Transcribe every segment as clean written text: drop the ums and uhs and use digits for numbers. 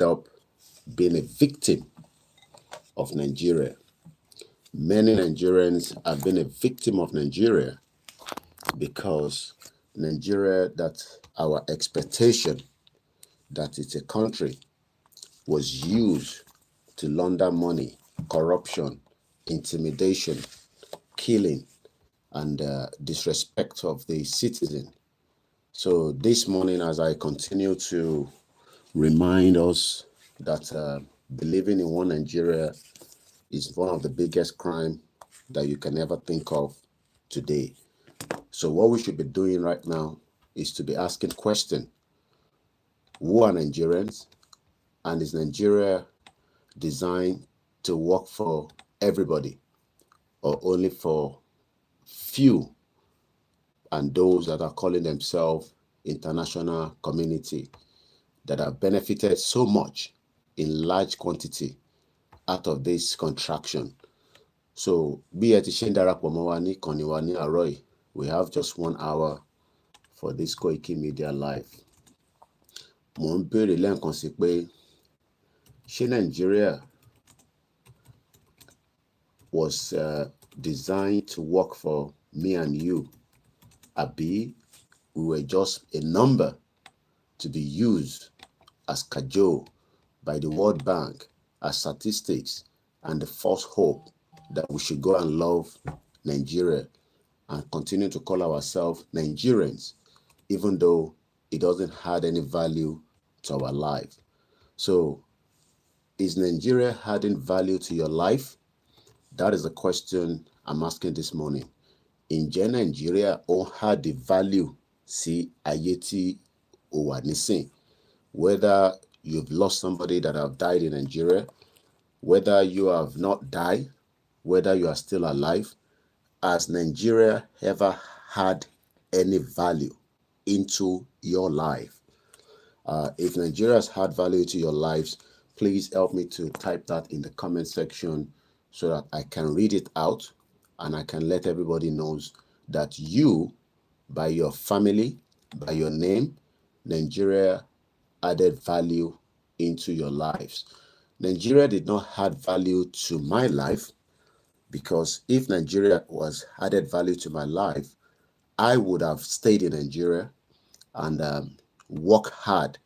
up being a victim of Nigeria. Many Nigerians have been a victim of Nigeria because Nigeria, that our expectation that it's a country, was used to launder money, corruption, intimidation, killing, and disrespect of the citizen. So this morning, as I continue to remind us that believing in one Nigeria is one of the biggest crimes that you can ever think of today. So what we should be doing right now is to be asking question: who are Nigerians? And is Nigeria designed to work for everybody or only for few and those that are calling themselves international community that have benefited so much in large quantity out of this contraction? So we have just 1 hour for this Koikimedia live. Mo ń béèrè lẹ́ẹ̀kan sí pé ṣé Nigeria was designed to work for me and you? Abi, we were just a number to be used as cajole by the World Bank as statistics and the false hope that we should go and love Nigeria and continue to call ourselves Nigerians, even though it doesn't add any value to our life. So, is Nigeria adding value to your life? That is the question I'm asking this morning. Ǹjẹ́ Nigeria ó add the value sí ayé tí ó wà nísìn? Whether you've lost somebody that have died in Nigeria, whether you have not died, whether you are still alive, has Nigeria ever had any value into your life? If Nigeria has had value to your lives, please help me to type that in the comment section so that I can read it out and I can let everybody knows that you, by your family, by your name, Nigeria added value into your lives. Nigeria did not add value to my life, because if Nigeria was added value to my life, I would have stayed in Nigeria and work hard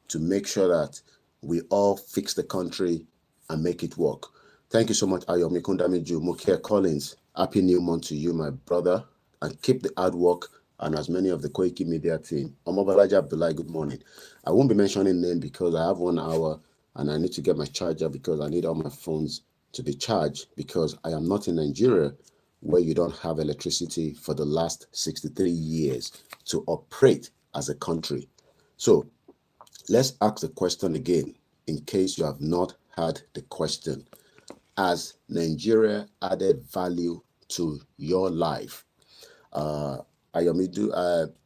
to make sure that we all fix the country and make it work. Thank you so much, Ayomi Kundamiju, Mokia Collins. Happy new month to you, my brother, and keep the hard work, and as many of the Koikimedia team. Omobalaja Abdullah, good morning. I won't be mentioning name because I have 1 hour and I need to get my charger because I need all my phones to be charged, because I am not in Nigeria where you don't have electricity for the last 63 years to operate as a country. So let's ask the question again in case you have not had the question. Has Nigeria added value to your life? Ayomidu,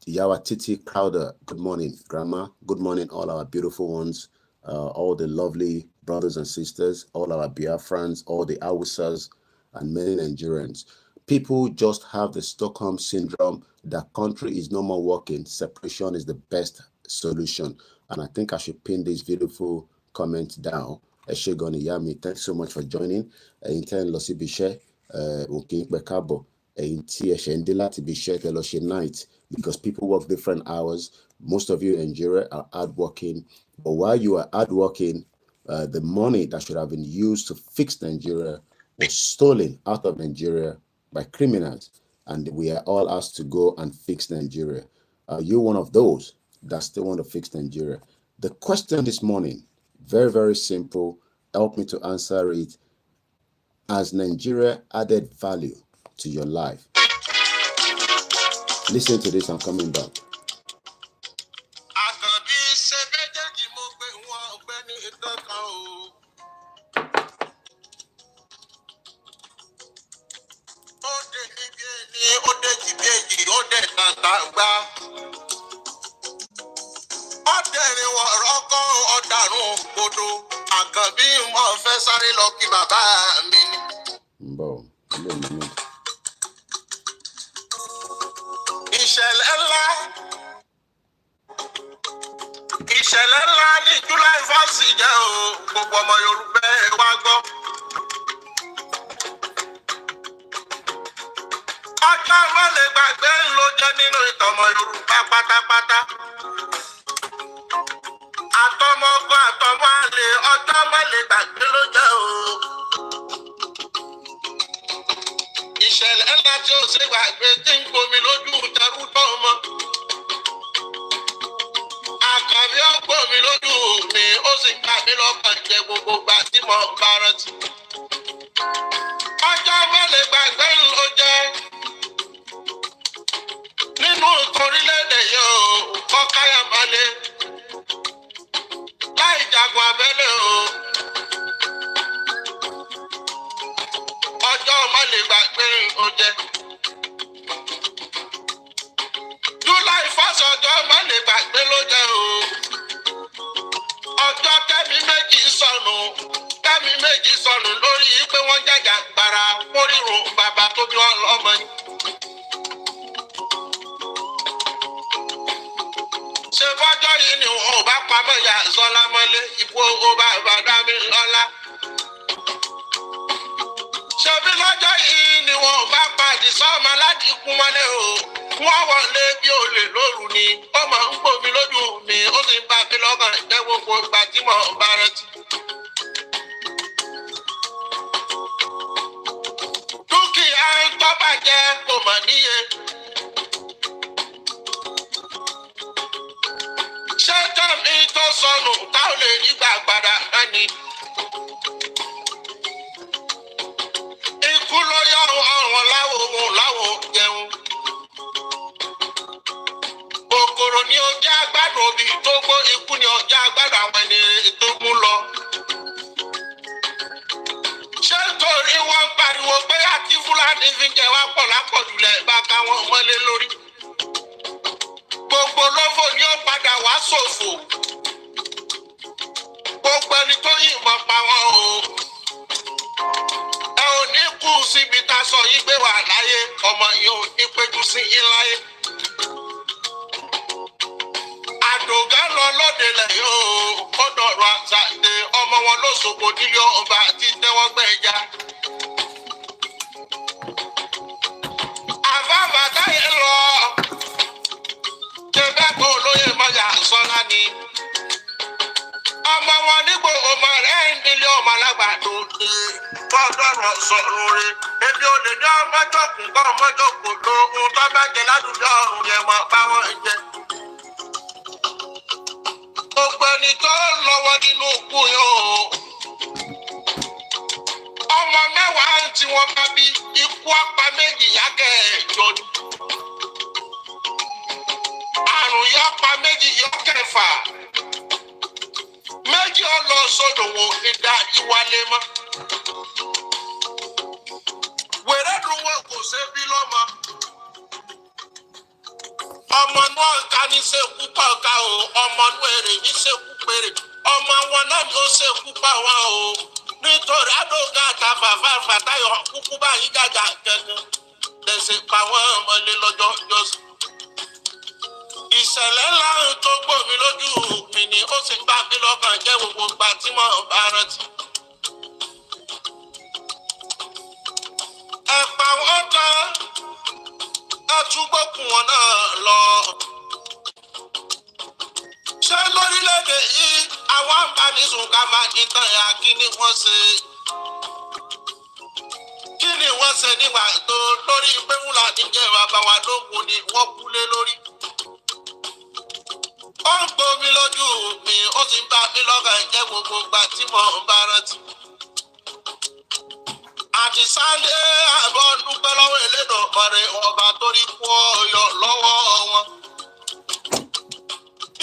Yawa Titi Crowder, good morning, Grandma. Good morning, all our beautiful ones, all the lovely brothers and sisters, all our Biafrans, all the Hausas, and many Nigerians. People just have the Stockholm syndrome. The country is no more working. Separation is the best solution. And I think I should pin this beautiful comment down. Eshegoni Yami, thanks so much for joining. Inten Losi Bishe, Ukin Bekabo, Inti Eshendila to be shared night, because people work different hours. Most of you in Nigeria are hardworking. But while you are hardworking, the money that should have been used to fix Nigeria was stolen out of Nigeria by criminals. And we are all asked to go and fix Nigeria. Are you one of those that still want to fix Nigeria? The question this morning, very, very simple. Help me to answer it. Has Nigeria added value to your life? Listen to this, I'm coming back. ìṣẹ̀lẹ̀ ńlá ní July 1st jẹ́ o, gbogbo ọmọ Yorùbá ẹ wá gbọ́. Ọjọ́ má lè gbàgbé ló jẹ́ nínú ìtàn ọmọ Yorùbá pátápátá. Àtọmọgbọ àtọmọ àlè ọjọ́ má lè gbàgbé ló jẹ́ o. Ìṣẹ̀lẹ̀ ńlá tí ó ṣe gbàgbé tí ń gbomi lójú tẹrú tọmọ. Àkànbí ó gbomi lójú mi, ó sì gbà mí lọ́kàn jẹ gbogbo gbà tí mo bá rántí. Ọjọ́ má lè gbàgbé ló jẹ́ nínú orílẹ̀-èdè yìí o, kọ́ káyà mọ́lé láì jagun abẹ́lé o. Ọjọ́ má lè gbàgbé ló jẹ́. July 1st ọjọ́ má lè gbàgbé ló jẹ́ o. Ọjọ́ kẹ́mi méjì sọnù lórí pé wọ́n jàjà gbàrà kórìrùn bàbá tó bí wọn lọ́mọ yìí. Ṣé bọ́jọ́ yìí ni wọn ò bá pamọ́ ìyá Sọlá mọ́lé ipò owó bàbá dámì lọ́lá? Ṣé bí lọ́jọ́ yìí ni wọn ò bá pa Àdìsọ́mọ láti kú mọ́lé o? Wọ́n wọlé bí olè lóru ni, ó máa ń gbomi lójú mi, ó sì ń bá mi lọ́kàn jẹ́ gbogbo ìgbà tí mo bá rántí. Dúkìá tó bàjẹ́ kò mọ̀ níye. Ṣé tẹ̀mí tó sọnù táwọn lè rí gbà padà ẹni? Ikú ló yọ ọ̀run láwo jẹun. Kòkòrò ni ọjà àgbàdo òbí tó gbó, ikú ni ọjà àgbàdo àwọn ẹni tó mú lọ. Ṣé torí wọ́n pariwo pé àti Fúlàní fi jẹ wá pọ̀ lápọ̀jùlẹ̀ bá káwọn mọ́lé lórí? Gbogbo lófò ni ó padà wá ṣòfò. Gbogbo ẹni tó yìnbọn pa wọn o. Ẹ ò ní kú síbi tá a sọ yín gbé wà láyé, ọmọ yìí ò ní péjú sí yín láyé. Àdògá lọ lóde lẹ́yìn o, ó dọ̀rọ̀ àṣàdé ọmọ wọn lóṣogbo nílé ọba àti tẹ́wọ́gbẹ́ ẹja. Àfáàfà táyé lọ. Ṣébẹ́ kó olóyè mọ́jà Sọlá ni. Ọmọ wọn nígbò ọmọ rẹ̀ ń nílé ọmọ alágbàdo ní fọ́dọ̀rọ̀ sọ̀rọ̀ rẹ̀. Ebi olè ní ọmọjọ́kùn kọ́ ọmọjọ́kùn tó ohun tó bá jẹ ládùúgbò ọ̀run yẹn mọ̀ báwọn jẹ. Gbogbo ẹni tó lọ́wọ́ nínú ikú yẹn o. Ọmọ mẹ́wàá tí wọ́n bá bí ikú apá méjì yákẹ́ ẹ̀jọ ni. Àrùn yọ pa méjì yọ kẹfà. Méjì ọlọ sódò wo ìdá ìwálé mọ́. Wèrè dùn wọ́n kò ṣe bí lọ́mọ. Ọmọ náà ká ní ṣekú pa ọ̀ka o, ọmọ náà èrè ní ṣekú péré. Ọmọ wọn náà ló ṣekú pa wọn o. Nítorí àdógá àtàfàfà fàtàyọ̀ kúkú báyìí gàgà gẹ̀gẹ̀. Lẹ̀sẹ̀ pa wọ́n ọmọlé lọ́jọ́ ìjọsìn. Ìṣẹ̀lẹ̀ ńlá tó gbòmí lójú mi ni ó sì ń gbà mí lọ́kàn jẹ́ gbogbo ìgbà tí mo bá rántí. Ẹ̀pà wọn tán, ẹ̀túgbòkùn wọn náà lọ. Ṣé lórílẹ̀-èdè yìí àwọn àǹbánisùn ká máa ní tán ya kí ni wọ́n ṣe? Kí ni wọ́n ṣe nígbà tó lórí pé Fúlàní jẹ́ bàbá wa lókun ni wọ́n kú lé lórí? Ó ń gbomi lójú mi, ó sì ń bá mi lọ́kàn jẹ́ gbogbo ìgbà tí mo bá rántí. Àdìsáńdé àbọ̀ dúpẹ́ lọ́wọ́ Elédùmarè ọba torí kú ọyọ lọ́wọ́ wọn.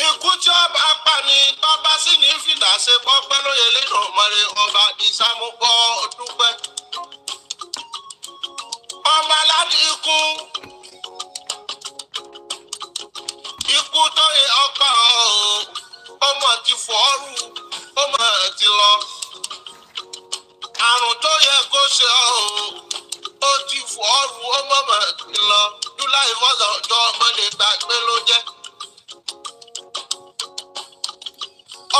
Ikú tí ọba pa ni tọ́ba sì ní fìdá ṣe pọ́pẹ́ lóye Elédùmarè ọba ìsàmúgbọ́ dúpẹ́. Ọmọ aládìí ikú. Ikú tó yẹ ọkọ ọmọ ti fọ́ọ̀rù, ọmọ ti lọ. Àrùn tó yẹ kó ṣe ó ti fọ́ọ̀rù, ọmọ ti lọ. July 1st ọjọ́ ọmọ lè gbàgbé ló jẹ́.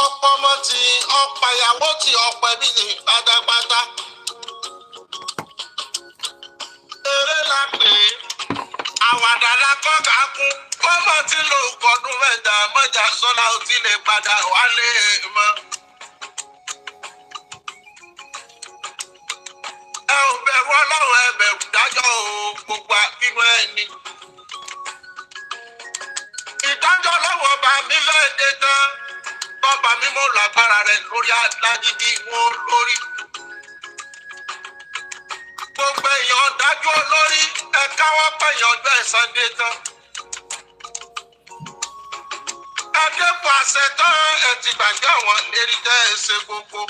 ọ̀pọ̀ ọmọ tí ọ̀pọ̀ ìyàwó tí ọ̀pọ̀ ẹbí ní pátápátá. Eré la pè é, àwàdà la kọ́ ká kún. Ọmọ tí lò kọ́dún mẹ́ta mọ́jà sọ́la ò tí lè padà wálé mọ́. Ẹ ò bẹ̀rù Ọlọ́run, ẹ bẹ̀rù dájọ́ o, gbogbo àbínú ẹni. Ìdájọ́ Ọlọ́run ọba mi fẹ́ dé tán. Bọ́ba mímọ́ lágbára rẹ̀ lórí alágídí wọn lórí. Gbogbo èèyàn dájú olórí, ẹ̀ka wọn pẹ̀yàn ọjọ́ ẹ̀san dé tán. Adépò àṣẹ tán ẹ ti gbàgbé àwọn lérí tẹ́ ẹ ṣe gbogbo.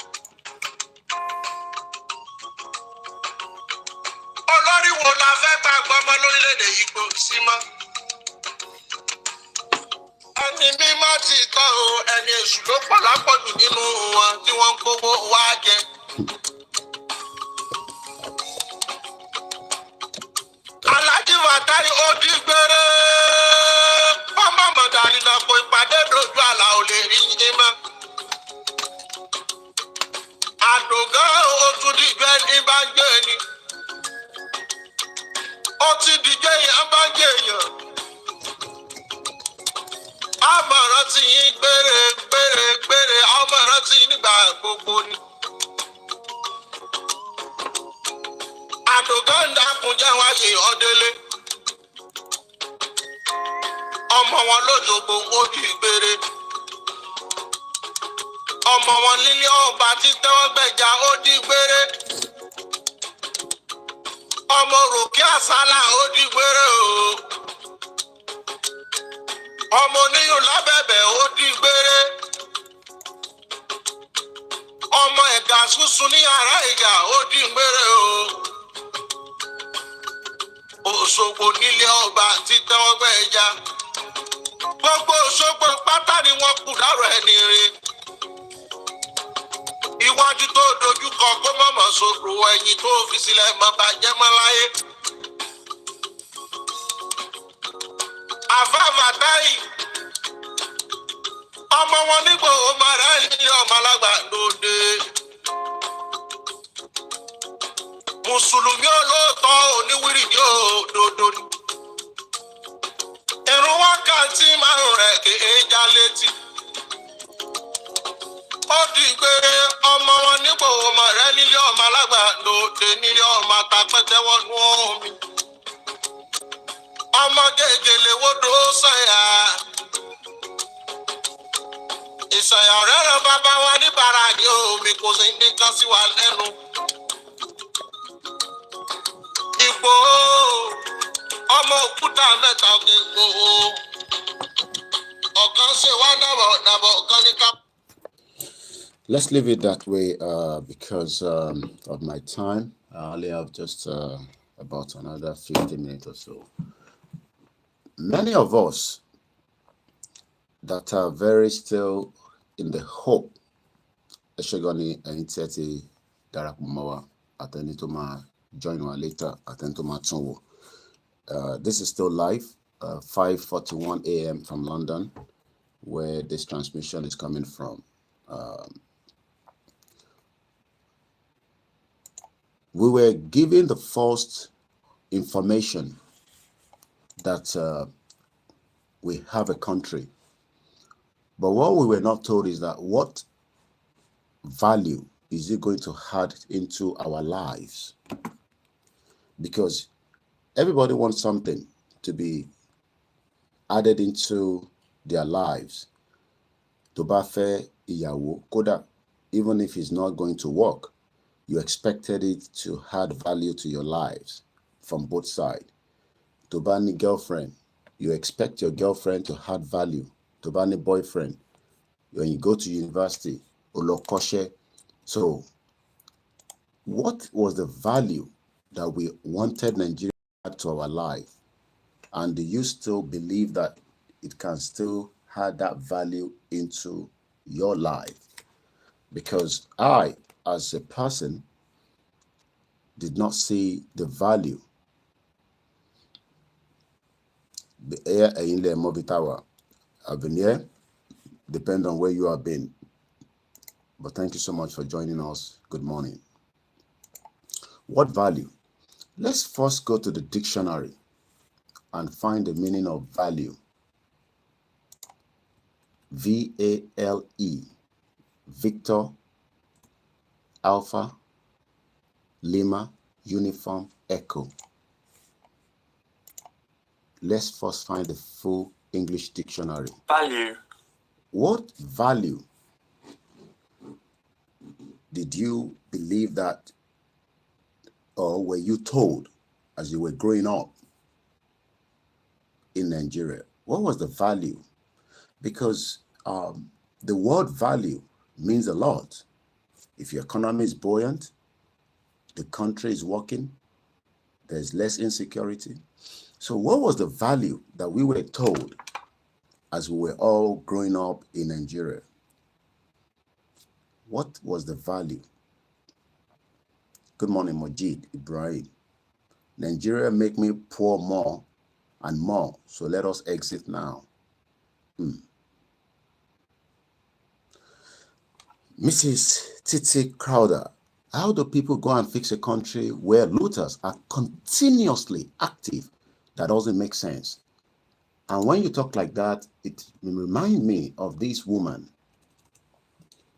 Olórí wo la fẹ́ gbàgbọ́ mọ́ lórílẹ̀‐èdè yìí kò sí mọ́? Ẹni mímọ́ ti tán o, ẹni èṣù ló pọ̀ lápọ̀jù nínú wọn tí wọ́n ń gbowó wá jẹ. Aláàjì Wàtáì ó di gbére. Ọmọ mọ̀dàrí lọ kó ìpàdé dojú àlà ò lè rí yín mọ́. Àdògán ojú dìgbẹ́ ní bá ń gbé ni. Ó ti dìgbẹ́ yẹn bá ń gbé èèyàn. Àmọ̀ràn tí yín gbére, àmọ̀ràn tí yín nígbà gbogbo ni. Àdògán ń dákun jẹ́ wáyé ọdẹlé. Ọmọ wọn lójoogbò ó di gbére. Ọmọ wọn nílé ọba tí tẹ́wọ́ gbẹ̀jà ó di gbére. Ọmọ ròkè àsálà ó di gbére o. Ọmọ oníyùn lábẹ́bẹ̀ ó di gbére. Ọmọ ẹ̀gà súnsun ní yàrá ìjà ó di gbére o. Òṣogbo nílé ọba tí tẹ́wọ́ gbẹ̀jà. Gbogbo Òṣogbo pátá ni wọ́n kù dárò ẹni rè. Iwájú tó dojúkọ kó mọ̀mọ́ sòrò, ẹ̀yìn tó fi sílẹ̀ mọ́ bàjẹ́ mọ́ láyé. Àfá Wàtáì ọmọ wọn nígbò ọmọ rẹ̀ ní ọmọ alágbà lóde. Mùsùlùmí olóòótọ́ oníwírìdì òdodo ni. Ìrun wákàtí márùn rẹ̀ kéé já létí. Ó di gbére ọmọ wọn nígbò ọmọ rẹ̀ nílé ọmọ alágbà lóde, nílé ọmọ àtàpẹ́tẹ́ wọnú omi. Ọmọ gègèlè wodò sàyà. Ìsàyà rẹ̀rẹ̀ bàbá wa ní bàrà ní omi kò sí nìkan sí wa lẹ́nu. Ìgbòho ọmọ òkúta mẹ́ta Ìgbòho. Ọ̀kan ṣe wá dàbọ̀ ọ̀kan ní ká. Let's leave it that way because of my time. I only have just about another 50 minutes or so. Many of us that are very still in the hope, Eshegoni and Teti Darakumawa, Atenitoma, join us later, Atentoma Tunwo. This is still live, 5:41 a.m. from London, where this transmission is coming from. We were given the first information that we have a country. But what we were not told is that what value is it going to add into our lives? Because everybody wants something to be added into their lives. To bá fẹ́ ìyàwó, kódà, even if it's not going to work, you expected it to add value to your lives from both sides. To bá ní girlfriend, you expect your girlfriend to add value. To bá ní boyfriend, when you go to university, olokoshe. So, what was the value that we wanted Nigeria to add to our life? And do you still believe that it can still add that value into your life? Because I, as a person, did not see the value. The air in the Movitawa, I've been here, depend on where you have been. But thank you so much for joining us. Good morning. What value? Let's first go to the dictionary and find the meaning of value. V-A-L-E, Victor, Alpha, Lima, Uniform, Echo. Let's first find the full English dictionary. Value. What value did you believe that, or were you told as you were growing up in Nigeria? What was the value? Because the word value means a lot. If your economy is buoyant, the country is working, there's less insecurity. So what was the value that we were told as we were all growing up in Nigeria? What was the value? Good morning, Majid Ibrahim. Nigeria make me poor more and more, so let us exit now. Mrs. Titi Crowder, how do people go and fix a country where looters are continuously active? That doesn't make sense. And when you talk like that, it reminds me of this woman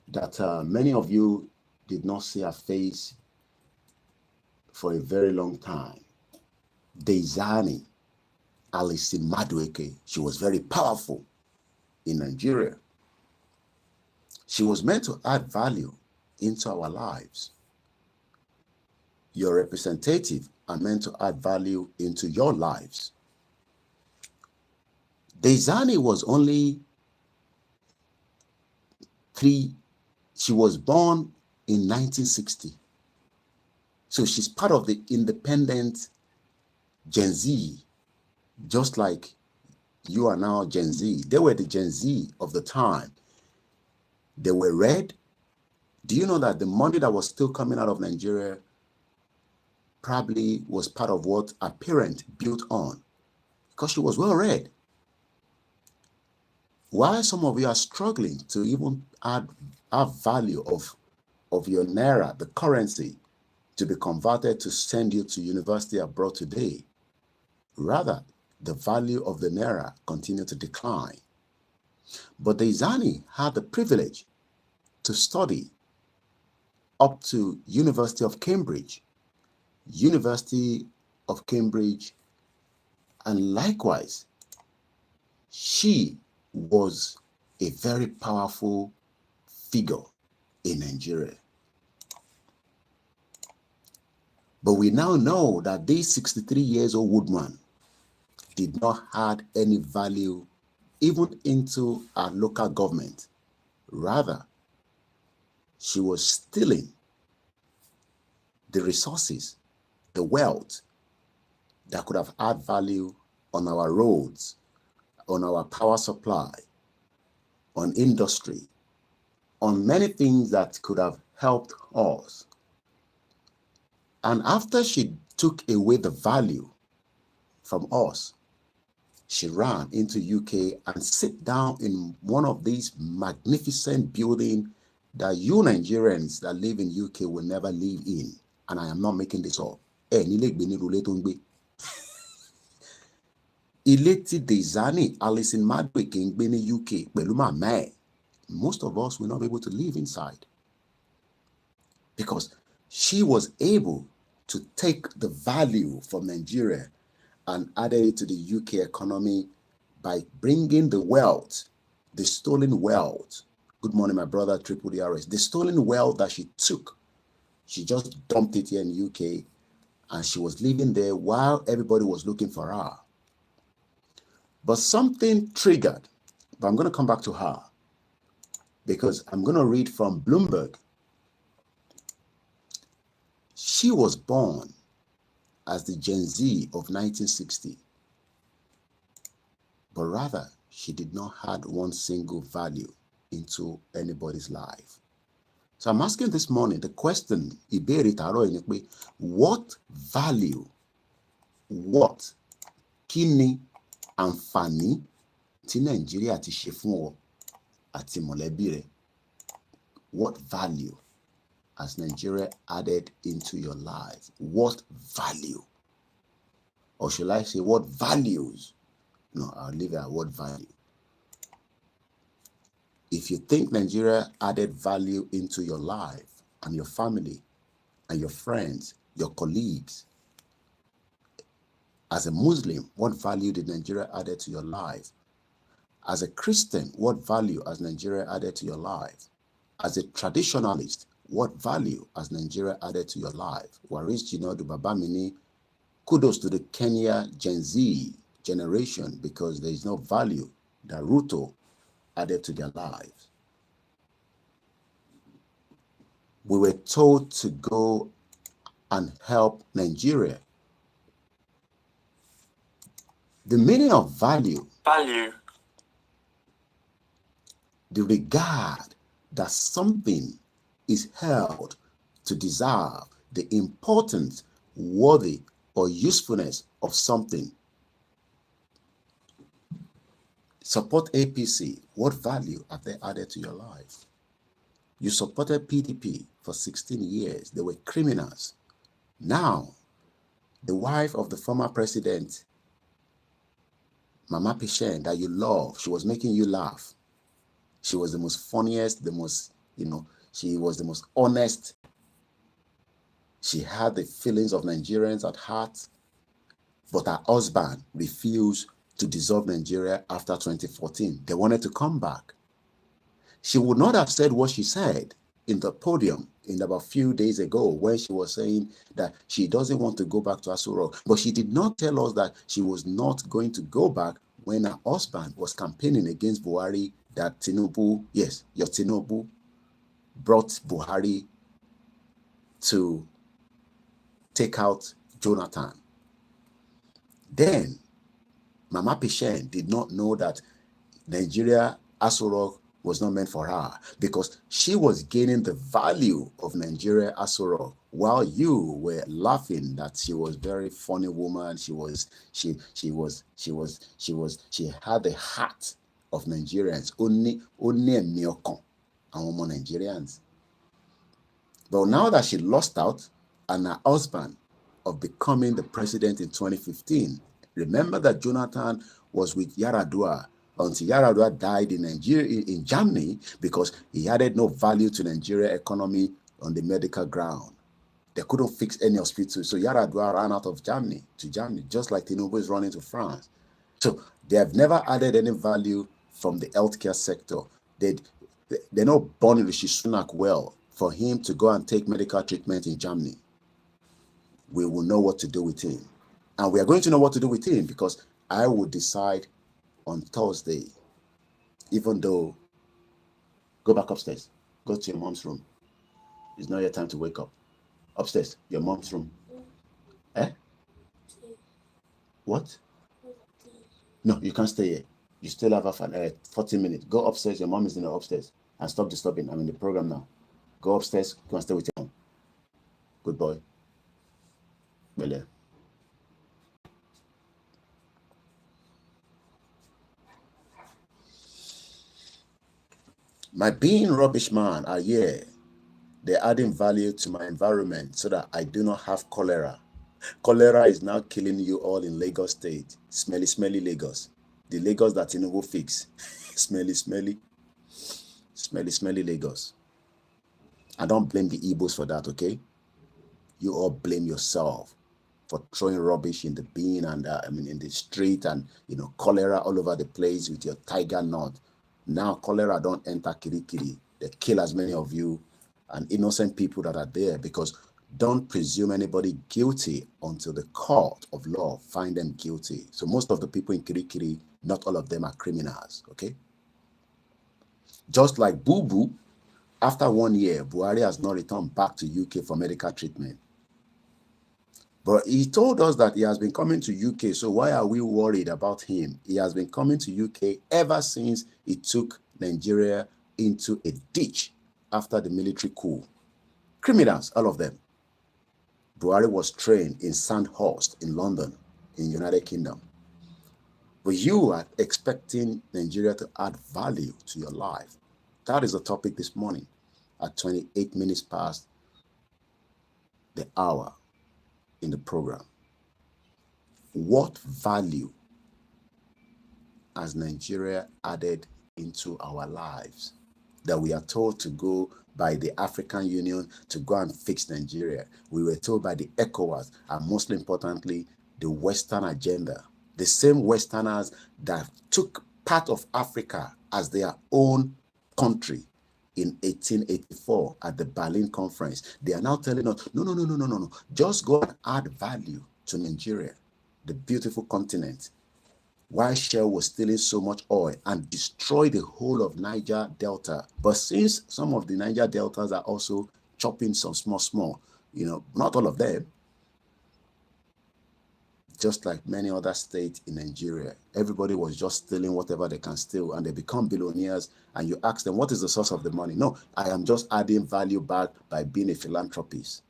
that many of you did not see her face for a very long time. Dezani Alison Madueke. She was very powerful in Nigeria. She was meant to add value into our lives. Your representative are meant to add value into your lives. Dezani was only she was born in 1960. So she's part of the independent Gen Z, just like you are now Gen Z. They were the Gen Z of the time. They were red. Do you know that the money that was still coming out of Nigeria probably was part of what her parent built on? Because she was well read. Why some of you are struggling to even add value of your naira, the currency, to be converted to send you to university abroad today? Rather, the value of the naira continued to decline. But the Izani had the privilege to study up to University of Cambridge, and likewise, she was a very powerful figure in Nigeria. But we now know that this 63 years old woman did not add any value even into our local government. Rather, she was stealing the resources, the wealth that could have added value on our roads, on our power supply, on industry, on many things that could have helped us. And after she took away the value from us, she ran into UK and sit down in one of these magnificent buildings that you Nigerians that live in UK will never live in. And I am not making this up. Ileti Dezani Alison Madueke ń gbé ní UK pẹ̀lú màmá ẹ̀. Most of us will not be able to live inside because she was able to take the value from Nigeria and added it to the UK economy by bringing the wealth, the stolen wealth. Good morning, my brother, Triple DRS. The stolen wealth that she took, she just dumped it here in UK and she was living there while everybody was looking for her. But something triggered, but I'm going to come back to her because I'm going to read from Bloomberg. She was born as the Gen Z of 1960, but rather she did not add one single value into anybody's life. So I'm asking this morning the question, what value, what kini àǹfààní tí Nàìjíríà ti ṣe fún ọ àti mọ̀lẹ́bí rẹ? What value has Nigeria added into your life? What value? Or should I say, what values? No, I'll leave it at what value. If you think Nigeria added value into your life and your family and your friends, your colleagues, as a Muslim, what value did Nigeria add to your life? As a Christian, what value has Nigeria added to your life? As a traditionalist, what value has Nigeria added to your life? Waris Jinodu Babamini, kudos to the Kenya Gen Z generation, because there is no value that Ruto added to their lives. We were told to go and help Nigeria. The meaning of value, the regard that something is held to deserve, the importance, worthy, or usefulness of something. Support APC. What value have they added to your life? You supported PDP for 16 years. They were criminals. Now, the wife of the former president, Mama Pishen, that you love, she was making you laugh. She was the most funniest, the most, she was the most honest. She had the feelings of Nigerians at heart, but her husband refused to dissolve Nigeria after 2014. They wanted to come back. She would not have said what she said in the podium in about a few days ago when she was saying that she doesn't want to go back to Aso Rock. But she did not tell us that she was not going to go back when her husband was campaigning against Buhari, that Tinubu, yes, your Tinubu, brought Buhari to take out Jonathan. Then, Mama Pishen did not know that Nigeria, Aso Rock, was not meant for her, because she was gaining the value of Nigeria Aso Rock while you were laughing that she was a very funny woman. She had the heart of Nigerians. Only Miokon and more Nigerians. But now that she lost out and her husband of becoming the president in 2015, remember that Jonathan was with Yaradua until Yaradua died in Nigeria, in Germany, because he added no value to Nigeria economy on the medical ground. They couldn't fix any hospital, so Yaradua ran out of Germany to Germany, just like Tinubu is running to France. So they have never added any value from the healthcare sector. They're not born Rishi Sunak well for him to go and take medical treatment in Germany. We will know what to do with him. And we are going to know what to do with him, because I will decide on Thursday, even though, go back upstairs, go to your mom's room. It's not your time to wake up. Upstairs, your mom's room. Eh? What? No, you can't stay here. You still have 40 minutes. Go upstairs, your mom is in the upstairs. And stop disturbing. I'm in the program now. Go upstairs, go and stay with your mom. Good boy. Bele. My being rubbish man are here. They're adding value to my environment so that I do not have cholera. Cholera is now killing you all in Lagos State. Smelly, smelly Lagos. The Lagos that Tinubu fix. Smelly, smelly. Smelly, smelly Lagos. I don't blame the Igbos for that, okay? You all blame yourself for throwing rubbish in the bin and in the street, and cholera all over the place with your tiger nut. Now cholera don't enter Kirikiri. They kill as many of you and innocent people that are there, because don't presume anybody guilty until the court of law find them guilty. So most of the people in Kirikiri, not all of them are criminals, okay? Just like Boo Boo, after 1 year, Buhari has not returned back to UK for medical treatment. But he told us that he has been coming to UK, so why are we worried about him? He has been coming to UK ever since he took Nigeria into a ditch after the military coup. Criminals, all of them. Buhari was trained in Sandhurst in London, in United Kingdom. But you are expecting Nigeria to add value to your life. That is the topic this morning. at 28 minutes past the hour in the program. What value has Nigeria added into our lives that we are told to go by the African Union to go and fix Nigeria? We were told by the ECOWAS, and most importantly, the Western agenda, the same Westerners that took part of Africa as their own country in 1884 at the Berlin Conference. They are now telling us, no, just go and add value to Nigeria, the beautiful continent. Why Shell was stealing so much oil and destroy the whole of Niger Delta. But since some of the Niger Deltas are also chopping some small, not all of them, just like many other states in Nigeria, everybody was just stealing whatever they can steal, and they become billionaires, and you ask them, what is the source of the money? No, I am just adding value back by being a philanthropist.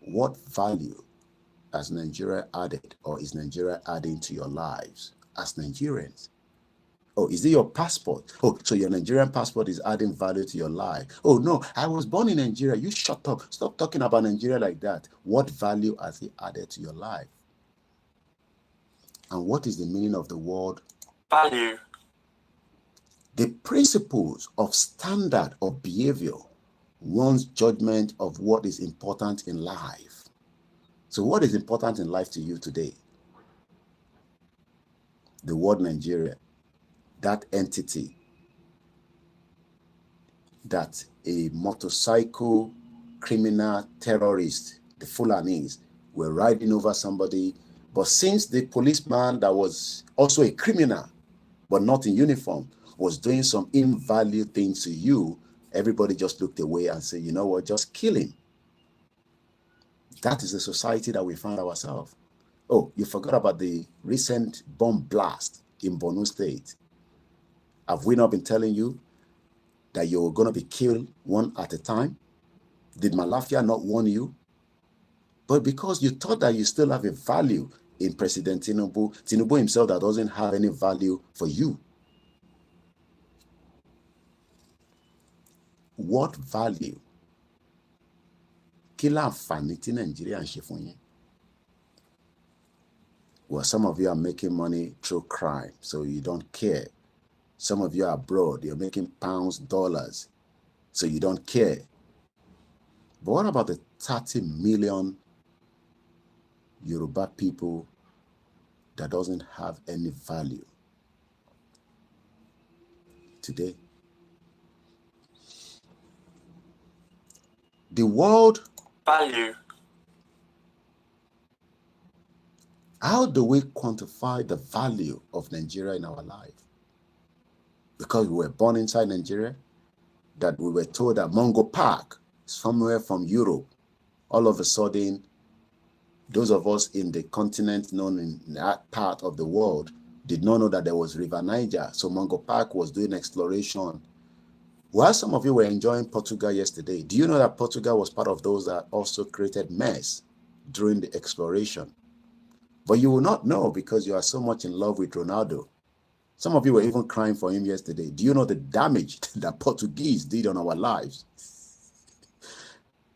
What value has Nigeria added, or is Nigeria adding to your lives as Nigerians? Oh, is it your passport? Oh, so your Nigerian passport is adding value to your life. Oh, no, I was born in Nigeria. You shut up. Stop talking about Nigeria like that. What value has it added to your life? And what is the meaning of the word value? The principles of standard of behavior, one's judgment of what is important in life. So what is important in life to you today? The word Nigeria, that entity that a motorcycle criminal terrorist, the Fulanis, were riding over somebody, but since the policeman that was also a criminal, but not in uniform, was doing some invaluable things to you, everybody just looked away and said, you know what, just kill him. That is the society that we find ourselves. Oh, you forgot about the recent bomb blast in Borno State. Have we not been telling you that you're going to be killed one at a time? Did Malafia not warn you? But because you thought that you still have a value in President Tinubu himself that doesn't have any value for you. What value? Kí láǹfààní tí Nigeria ń ṣe fún yín? Well, some of you are making money through crime, so you don't care. Some of you are abroad, you're making pounds, dollars, so you don't care. But what about the 30 million Yoruba people that doesn't have any value today? The word value. How do we quantify the value of Nigeria in our life? Because we were born inside Nigeria, that we were told that Mungo Park, somewhere from Europe, all of a sudden, those of us in the continent known in that part of the world did not know that there was River Niger. So Mungo Park was doing exploration. While some of you were enjoying Portugal yesterday, do you know that Portugal was part of those that also created mess during the exploration? But you will not know because you are so much in love with Ronaldo. Some of you were even crying for him yesterday. Do you know the damage that Portuguese did on our lives?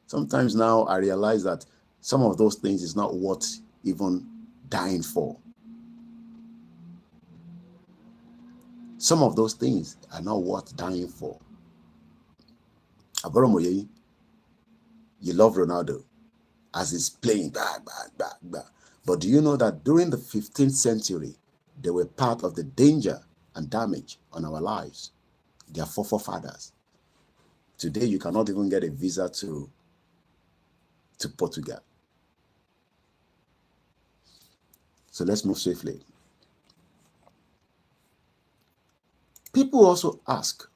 Sometimes now I realize that some of those things is not worth even dying for. Some of those things are not worth dying for. Aboromoye, you love Ronaldo as he's playing, but do you know that during the 15th century, they were part of the danger and damage on our lives? Their forefathers. Today, you cannot even get a visa to Portugal. So let's move swiftly. People also ask,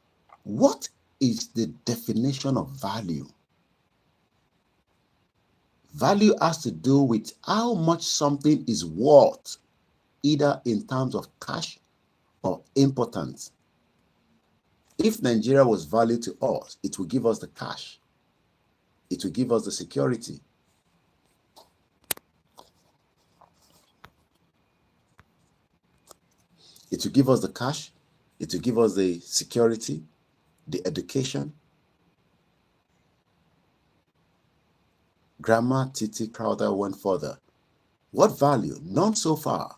what is the definition of value? Value has to do with how much something is worth, either in terms of cash or importance. If Nigeria was valued to us, it will give us the cash. It will give us the security. It will give us the cash. It will give us the security. the education. Grandma Titi Crowther went further. What value? None so far.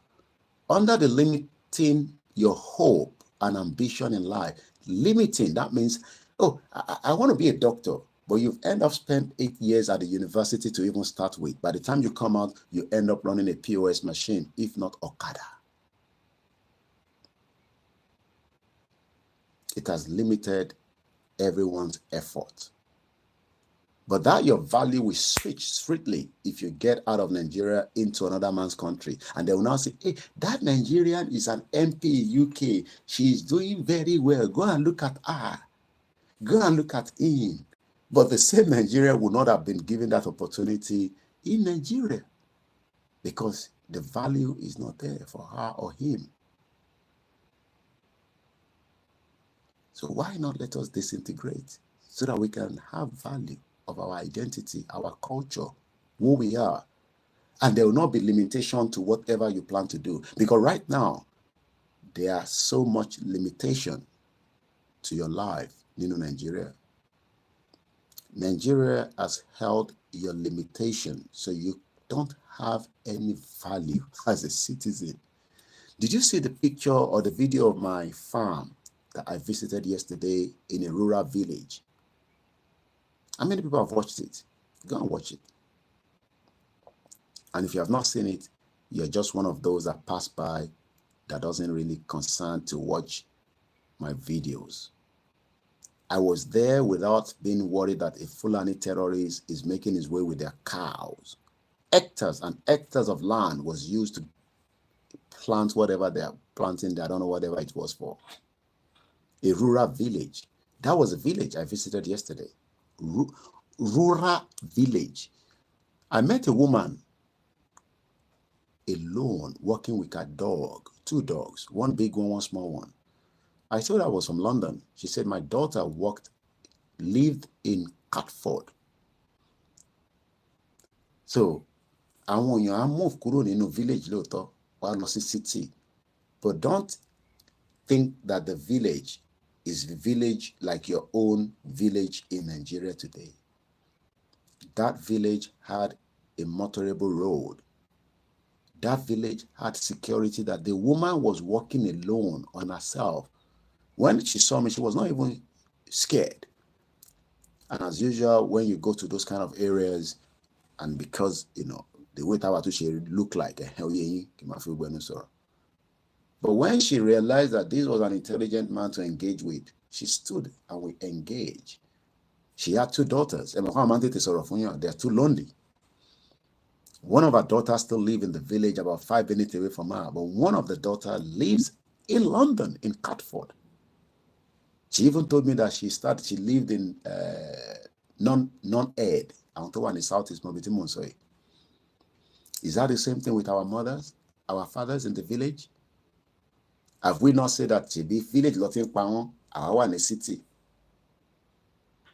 Under the limiting your hope and ambition in life. Limiting, that means, oh, I want to be a doctor, but you've end up spent 8 years at the university to even start with. By the time you come out, you end up running a POS machine, if not Okada. It has limited everyone's effort. But that your value will switch strictly if you get out of Nigeria into another man's country. And they will now say, hey, that Nigerian is an MP UK. She's doing very well. Go and look at her. Go and look at him. But the same Nigeria would not have been given that opportunity in Nigeria because the value is not there for her or him. So why not let us disintegrate so that we can have value of our identity, our culture, who we are. And there will not be limitation to whatever you plan to do. Because right now, there are so much limitation to your life in Nigeria. Nigeria has held your limitation, so you don't have any value as a citizen. Did you see the picture or the video of my farm that I visited yesterday in a rural village? How many people have watched it? Go and watch it. And if you have not seen it, you're just one of those that pass by that doesn't really concern to watch my videos. I was there without being worried that a Fulani terrorist is making his way with their cows. Hectares and hectares of land was used to plant whatever they are planting there. I don't know whatever it was for. A rural village. That was a village I visited yesterday. Rural village. I met a woman alone working with her dog, 2 dogs, one big one, one small one. I told her I was from London. She said my daughter lived in Catford. So, àwọn èèyàn á move kúrò nínú village lóòótọ́ wá lọ sí city. But don't think that the village is the village like your own village in Nigeria today. That village had a motorable road. That village had security that the woman was walking alone on herself. When she saw me, she was not even scared. And as usual, when you go to those kind of areas, and because, the way Tawatushi looked like, but when she realized that this was an intelligent man to engage with, she stood and we engaged. She had 2 daughters. They are too lonely. One of her daughters still lives in the village about 5 minutes away from her, but one of the daughters lives in London, in Catford. She even told me that she lived in non-ed. I want to one in Southeast Mobiti. Is that the same thing with our mothers, our fathers in the village? Have we not said that the village Lotin Pawon, our one in the city?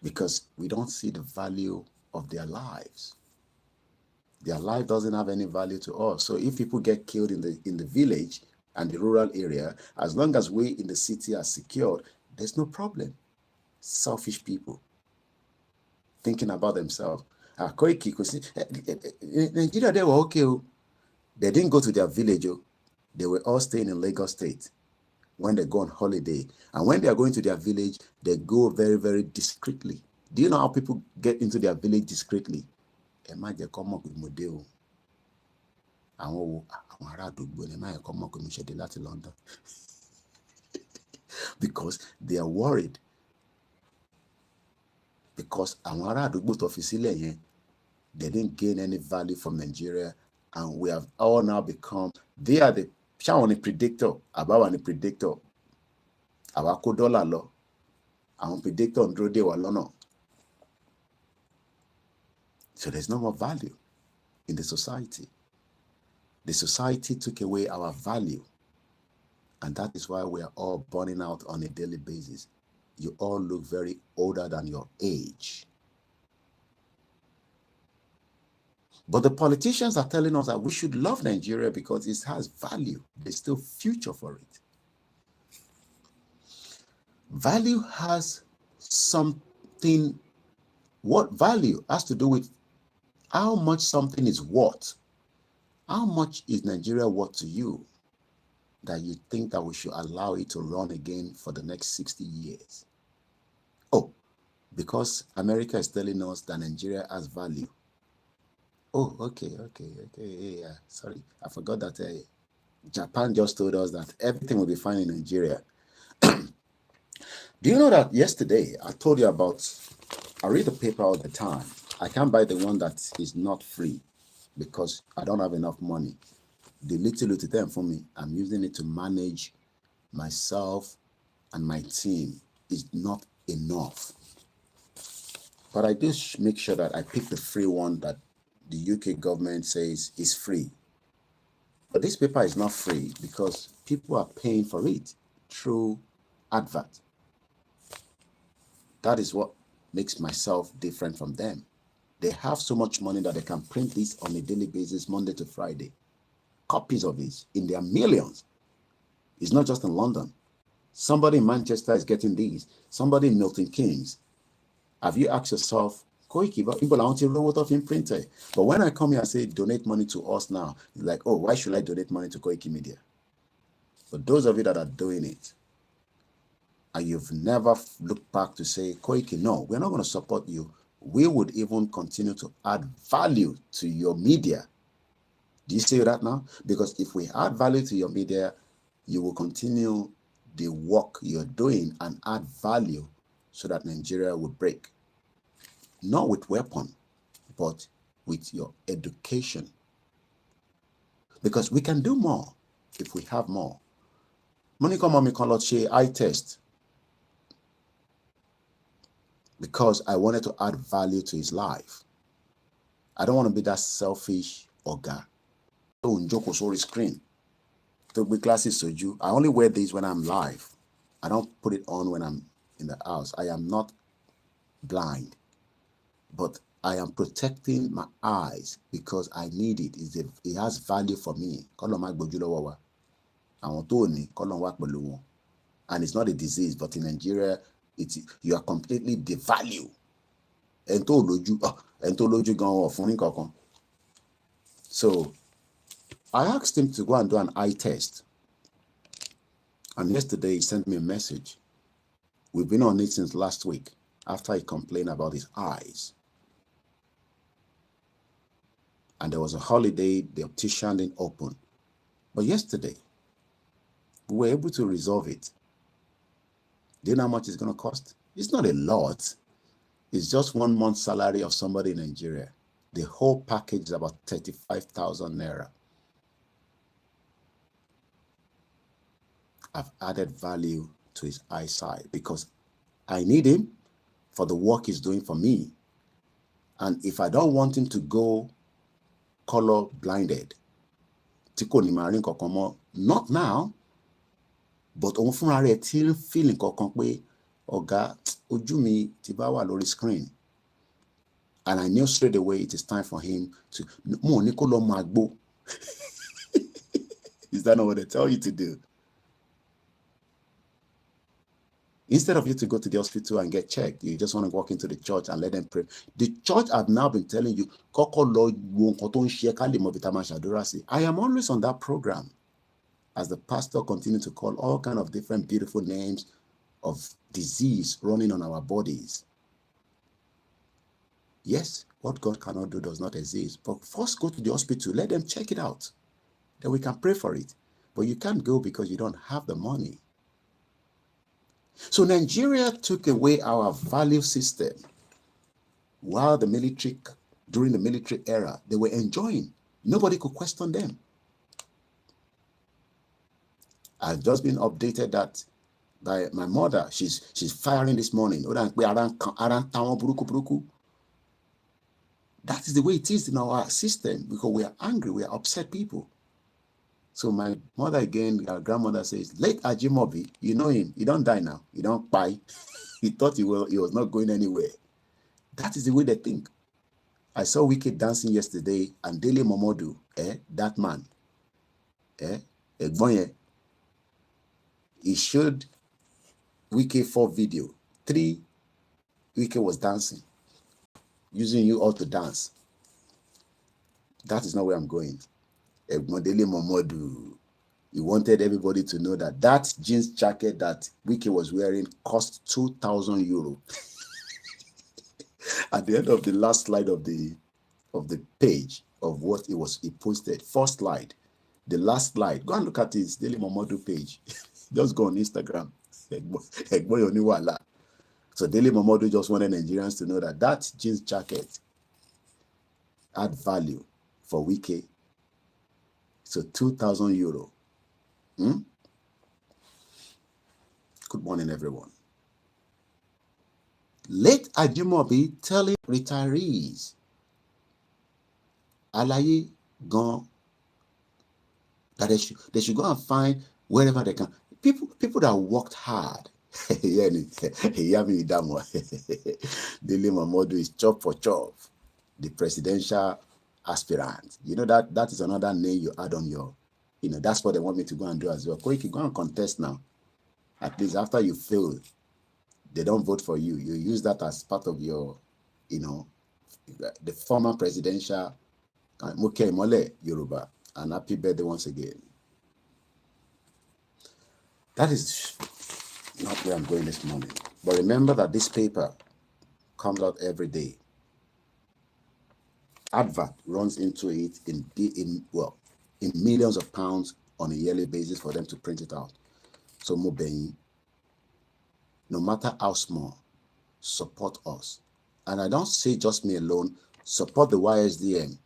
Because we don't see the value of their lives. Their life doesn't have any value to us. So if people get killed in the village and the rural area, as long as we in the city are secured, there's no problem. Selfish people thinking about themselves. Koiki, Nigeria, they were okay. They didn't go to their village. They were all staying in Lagos State when they go on holiday. And when they are going to their village, they go very, very discreetly. Do you know how people get into their village discreetly? Because they are worried. Because they didn't gain any value from Nigeria, and we have all now become, they are the predictor, about the predictor. Our $1 law, our predictor on Drode Walono. So there's no more value in the society. The society took away our value. And that is why we are all burning out on a daily basis. You all look very older than your age. But the politicians are telling us that we should love Nigeria because it has value. There's still future for it. Value has something, what value has to do with how much something is worth. How much is Nigeria worth to you that you think that we should allow it to run again for the next 60 years? Oh, because America is telling us that Nigeria has value. Oh, okay. Yeah, sorry, I forgot that Japan just told us that everything will be fine in Nigeria. Do you know that yesterday I told you about, I read the paper all the time. I can't buy the one that is not free because I don't have enough money. The little time for me, I'm using it to manage myself and my team is not enough. But I do make sure that I pick the free one that the UK government says is free. But this paper is not free because people are paying for it through advert. That is what makes myself different from them. They have so much money that they can print this on a daily basis, Monday to Friday. Copies of this in their millions. It's not just in London. Somebody in Manchester is getting these. Somebody in Milton Keynes. Have you asked yourself, Koiki, but people are wanting robot of printed. But when I come here and say donate money to us now, you're like, oh, why should I donate money to Koikimedia? But those of you that are doing it, and you've never looked back to say, Koiki, no, we're not going to support you. We would even continue to add value to your media. Do you see that now? Because if we add value to your media, you will continue the work you're doing and add value so that Nigeria will break. Not with weapon, but with your education. Because we can do more if we have more. Monica Mommy Koloche, I test. Because I wanted to add value to his life. I don't want to be that selfish Oga. Don't joke sorry screen. To be classes so you. I only wear these when I'm live. I don't put it on when I'm in the house. I am not blind. But I am protecting my eyes because I need it. It has value for me. And it's not a disease, but in Nigeria, you are completely devalued. So I asked him to go and do an eye test. And yesterday he sent me a message. We've been on it since last week after he complained about his eyes. And there was a holiday, the optician didn't open. But yesterday, we were able to resolve it. Do you know how much it's going to cost? It's not a lot. It's just 1 month's salary of somebody in Nigeria. The whole package is about 35,000 naira. I've added value to his eyesight because I need him for the work he's doing for me. And if I don't want him to go color blinded, not now, but on feeling Oga Ujumi Tibawa lori screen. And I knew straight away it is time for him to Is that not what they tell you to do? Instead of you to go to the hospital and get checked, you just want to walk into the church and let them pray. The church have now been telling you, I am always on that program as the pastor continues to call all kinds of different beautiful names of disease running on our bodies. Yes, what God cannot do does not exist. But first go to the hospital, let them check it out. Then we can pray for it. But you can't go because you don't have the money. So Nigeria took away our value system while the military, during the military era, they were enjoying. Nobody could question them. I've just been updated that by my mother, she's firing this morning. That is the way it is in our system because we are angry, we are upset people. So my mother again, our grandmother says, late Ajimobi, you know him, he don't die now, he don't buy. He thought he was not going anywhere. That is the way they think. I saw Wicked dancing yesterday and Dele Momodu, that man, he showed Wicked 4 video, 3 Wike was dancing, using you all to dance. That is not where I'm going. Egmodele Momodu. He wanted everybody to know that that jeans jacket that Wike was wearing cost 2,000 euro. At the end of the last slide of the page of what he posted, first slide, the last slide, go and look at his Daily Momodu page. Just go on Instagram. So Daily Momodu just wanted Nigerians to know that that jeans jacket had value for Wike. So 2,000 euro. Good morning, everyone. Late Ajimobi telling retirees, Alaye gone, that they should go and find wherever they can. People that worked hard. Dele Momodu is chop for chop, the presidential aspirant. You know that is another name you add on your, that's what they want me to go and do as well. Koiki, go and contest now. At least after you fail, they don't vote for you. You use that as part of your, the former presidential Muke Mole Yoruba. And happy birthday once again. That is not where I'm going this morning. But remember that this paper comes out every day. Advert runs into it in millions of pounds on a yearly basis for them to print it out. So Mobein, no matter how small, support us. And I don't say just me alone, support the YSDM.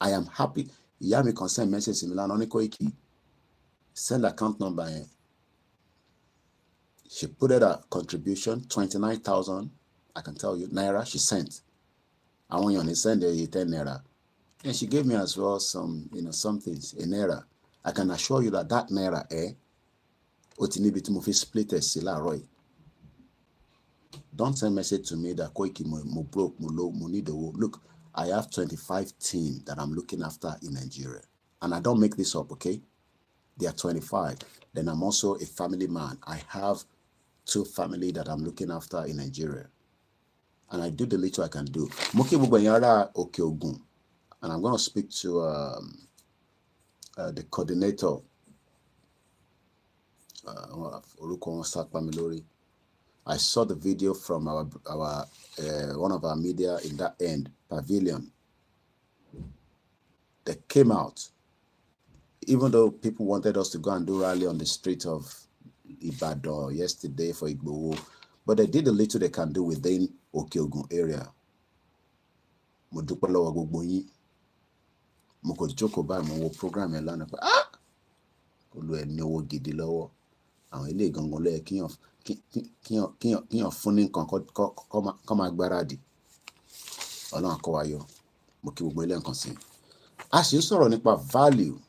I am happy. Yami concern message similar on Koiki. Send account number in. She put it a contribution, 29,000, I can tell you, Naira, she sent. I want you to send her 10 Naira. And she gave me as well some, some things, a Naira. I can assure you that Naira, Otinibi Timofi split a Sila Roy. Don't send message to me that Koiki mo broke, mo low, mo need the work. Look, I have 25 teams that I'm looking after in Nigeria. And I don't make this up, okay? They are 25. Then I'm also a family man. I have 2 families that I'm looking after in Nigeria. And I do the little I can do. Moki Bubanyara Okeogun. And I'm going to speak to the coordinator, I saw the video from our one of our media in that end, Pavilion. They came out, even though people wanted us to go and do rally on the street of Ibadan yesterday for Igboho, but they did the little they can do within Okeogun area. Modupalo Wagboyi, Mokojoko by Mo program Elana. Olu ni wo gidi lọ́wọ́. Àwọn ilé gangan ló yẹ kíyàn fún ní nǹkan kọ́ máa gbáradì. Ọlọ́run kó wa yọ. Mo kí gbogbo ilé nǹkan sí. A sì ń sọ̀rọ̀ nípa value.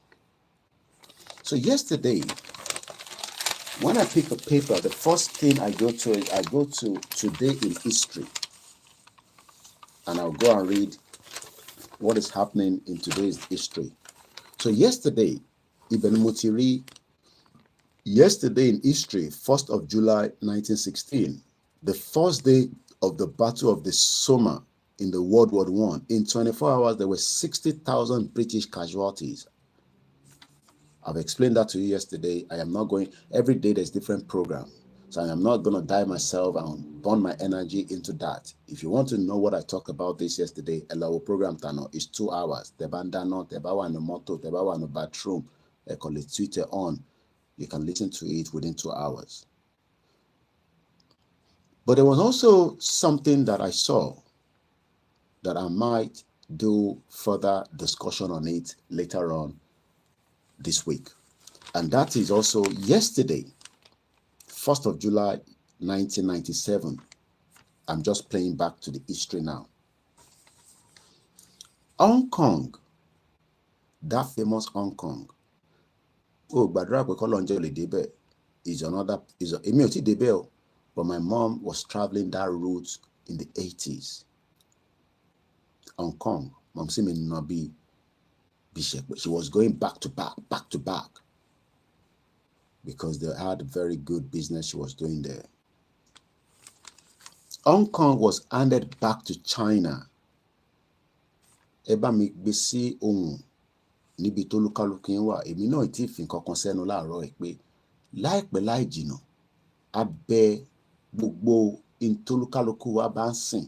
So yesterday, when I pick a paper, the first thing I go to Today in History. And I'll go and read what is happening in today's history. So yesterday, Ibn Mutiri, yesterday in history, 1st of July 1916, the first day of the Battle of the Somme in the World War I. In 24 hours, there were 60,000 British casualties. I've explained that to you yesterday. I am not going, every day there's different program. So I am not going to die myself and burn my energy into that. If you want to know what I talked about this yesterday, our program is 2 hours. Tebandano, Tebawa no moto, Tebawa no bathroom, call it Twitter on. You can listen to it within 2 hours. But there was also something that I saw that I might do further discussion on it later on this week. And that is also yesterday, 1st of July, 1997. I'm just playing back to the history now. Hong Kong, that famous Hong Kong. Oh, but my mom was traveling that route in the 80s. Hong Kong, Mom see me not be Bishop, but she was going back to back, because they had very good business she was doing there. Hong Kong was handed back to China. Ẹ bá mi gbé sí ohùn níbi tó lúkálùkù yín wà. Èmi náà tí fi nǹkan kan sẹ́nu láàárọ̀ ẹ̀ pé láìpẹ́ láì jìnà abẹ́ gbogbo ìtólúkálùkù wa bá ń sìn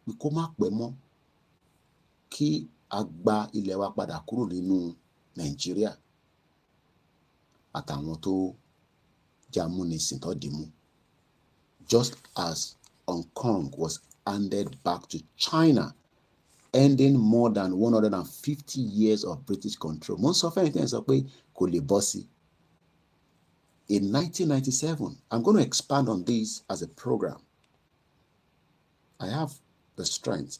pé kó má pẹ́ mọ́ kí a gba ilẹ̀ wa padà kúrò nínú Nàìjíríà àtàwọn tó jámúnisìn tó dìmú. Just as Hong Kong was handed back to China, ending more than 150 years of British control. Mo ń sọ fẹ́yìn tẹ́ ẹ̀ sọ pé kò lè bọ́ sí. In 1997, I'm going to expand on this as a program. I have the strength.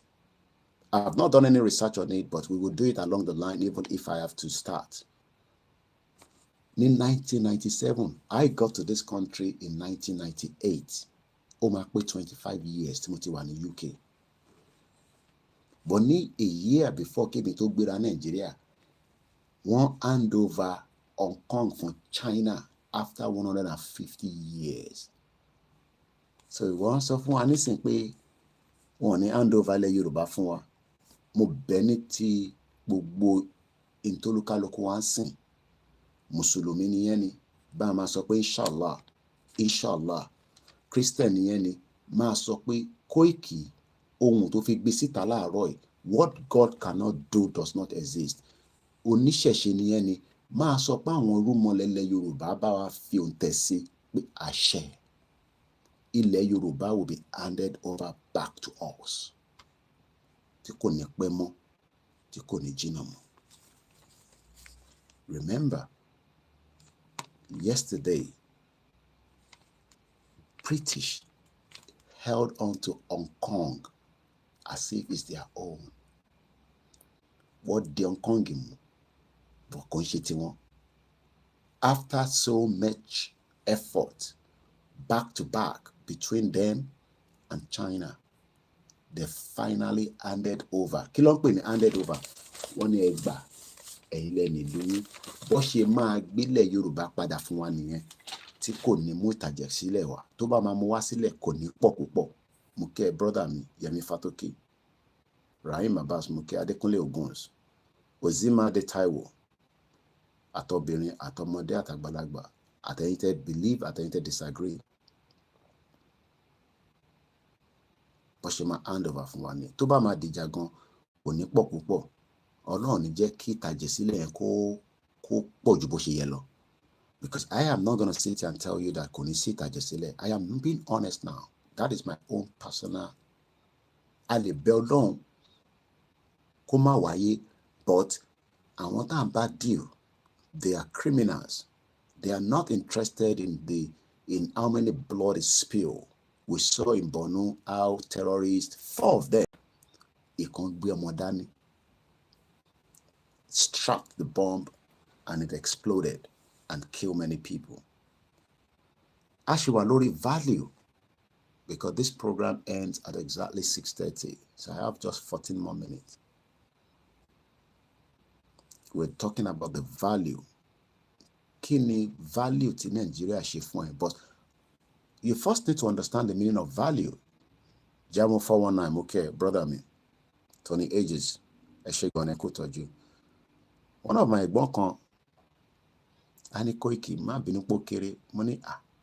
I have not done any research on it, but we will do it along the line, even if I have to start. In 1997, I got to this country in 1998. Ó máa pé 25 years tí mo ti wà ní UK. But ní a year before kébì tó gbéra Nàìjíríà, wọ́n hand over Hong Kong from China after 150 years. So wọ́n sọ fún wa nísìn pé wọ́n ní hand over ilẹ̀ Yorùbá fún wa. Mo bẹ̀ ní ti gbogbo ìtólúkálùkù wa ń sìn. Mùsùlùmí nìyẹn ni bá máa sọ pé inshallah, inshallah. Christian nìyẹn ni máa sọ pé Koiki ohun tó fi gbé síta láàárọ̀ yìí, what God cannot do does not exist. Oníṣẹ̀ṣe nìyẹn ni máa sọ pé àwọn irúnmọlẹ̀ Yorùbá bá wa fi òǹtẹ̀ sí pé àṣẹ ilẹ̀ Yorùbá will be handed over back to us. Tí kò ní pẹ́ mọ́, tí kò ní jìnnà mọ́. Remember, yesterday, British held on to Hong Kong as if it's their own. What the Hong Kong mú, but kò ń ṣe tiwọn. After so much effort, back to back between them and China, they finally handed over. Kí ló ń pè ní handed over? Wọ́n ní ẹgbà ẹ̀yin lẹ́ni lóyún. Bó ṣe máa gbélẹ̀ Yorùbá padà fún wa nìyẹn tí kò ní mú ìtàjẹ̀ sílẹ̀ wá. Tó bá máa mú wá sílẹ̀ kò ní pọ̀ púpọ̀. Mo kẹ́ brother mi Yẹmi Fatoke, Rahim Abbas, mo kẹ́ Adékúnlé Oguns, Ozima de Taiwo, àtọbìnrin àtọmọdé àtàgbàlagbà, àtẹ̀yin tẹ́ believe, àtẹ̀yin tẹ́ disagree. Bó ṣe máa hand over fún wa ni. Tó bá máa dìjà gan kò ní pọ̀ púpọ̀. Ọlọ́run ní jẹ́ kí ìtàjẹ̀ sílẹ̀ yẹn kó pọ̀ ju bó ṣe yẹ lọ. Because I am not going to sit here and tell you that kò ní sí ìtàjẹ̀ sílẹ̀. I am being honest now. That is my own personal. A lè bẹ Ọlọ́run kó má wáyé, but àwọn tá à ń bá deal, they are criminals. They are not interested in how many blood is spilled. We saw in Borno how terrorists, 4 of them, ìkan gbé ọmọ dání, strapped the bomb and it exploded and killed many people. A ṣì wà lórí value because this program ends at exactly 6:30. So I have just 14 more minutes. We're talking about the value. Kí ni value tí Nigeria ṣe fún ẹ? But you first need to understand the meaning of value. Jamo 419, okay, brother me. Tony Ages, ẹ ṣé gan-an, ẹ kú tọ́jú. One of my ẹ̀gbọ́n kan, a ní Koiki, má bínú pó kéré. Mo ní,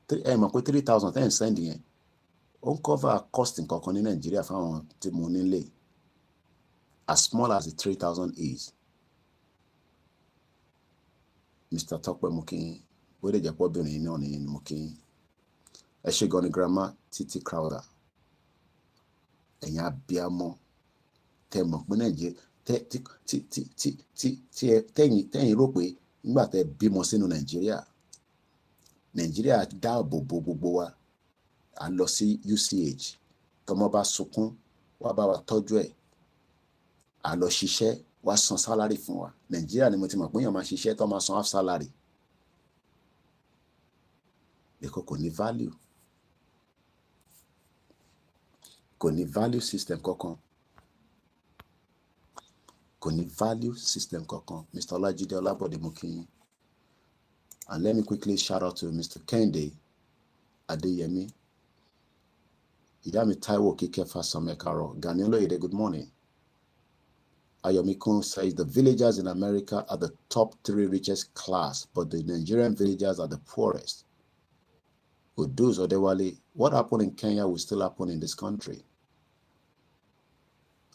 ẹ mọ̀ pé 3,000 tẹ́ ń send yẹn. Ó ń cover cost nǹkan kan ní Nigeria fáwọn tí mo nílé. As small as the 3,000 is. Mr. Tokwe Mukin, where did you put in Mukin? Ẹ ṣé gan-an, grandma Titi Crowder. Ẹ̀yin abiyamọ tẹ́ mọ̀ pé Nàìjíríà tẹ́yìn rò pé nígbà tẹ́ bímọ sínú Nàìjíríà dáàbò bo gbogbo wa. À lọ sí UCH, tọmọ bá sunkún wá bá wa tọ́jú ẹ̀. À lọ ṣiṣẹ́ wá san salary fún wa. Nàìjíríà ni mo ti mọ̀ pé èèyàn máa ṣiṣẹ́ tó máa san half salary. Because kò ní value. Kò ní value system kankan. Kò ní value system kankan. Mr. Olajide Olabode Mukin. And let me quickly shout out to Mr. Kende Adeyemi. Yami Taiwo Kikefa Samekaro. Ganielo Ide, good morning. Ayomikun says the villagers in America are the top 3 richest class, but the Nigerian villagers are the poorest. Uduz Odewale, what happened in Kenya will still happen in this country.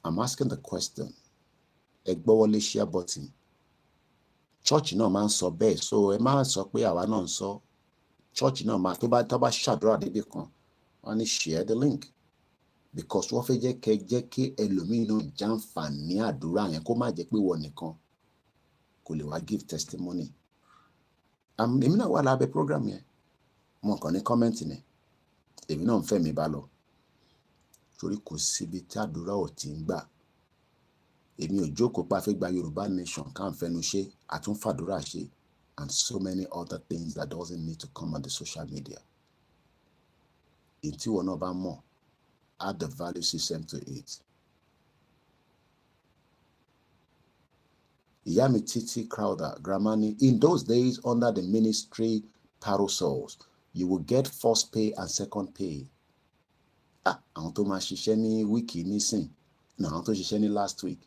I'm asking the question. Egbowole share button. Church náà máa ń sọ bẹ́ẹ̀, so ẹ máa sọ pé àwa náà ń sọ. Church náà máa tó bá ṣàdúrà débi kan, wọ́n ní share the link. Because wọ́n fẹ́ jẹ́ kí ẹlòmíì náà jàǹfààní àdúrà yẹn kó má jẹ́ pé wọ́n nìkan kò lè wá give testimony. Èmi náà wà lábẹ́ program yẹn. Mo kàn ní comment ni. Èmi náà ń fẹ́ mi bá lọ. Torí kò síbi tí àdúrà ò ti ń gbà. Èmi ò jókòó pa fẹ́ gba Yoruba nation ká ń fẹnu ṣe àtúnfàdúrà ṣe and so many other things that doesn't need to come on the social media. Ìtí wọn náà bá mọ̀, add the value system to it. Iyami Titi Crowder, Gramani, in those days under the ministry parasols, you will get first pay and second pay. Àwọn tó máa ṣiṣẹ́ ní wíìkì nísìn, àwọn tó ṣiṣẹ́ ní last week,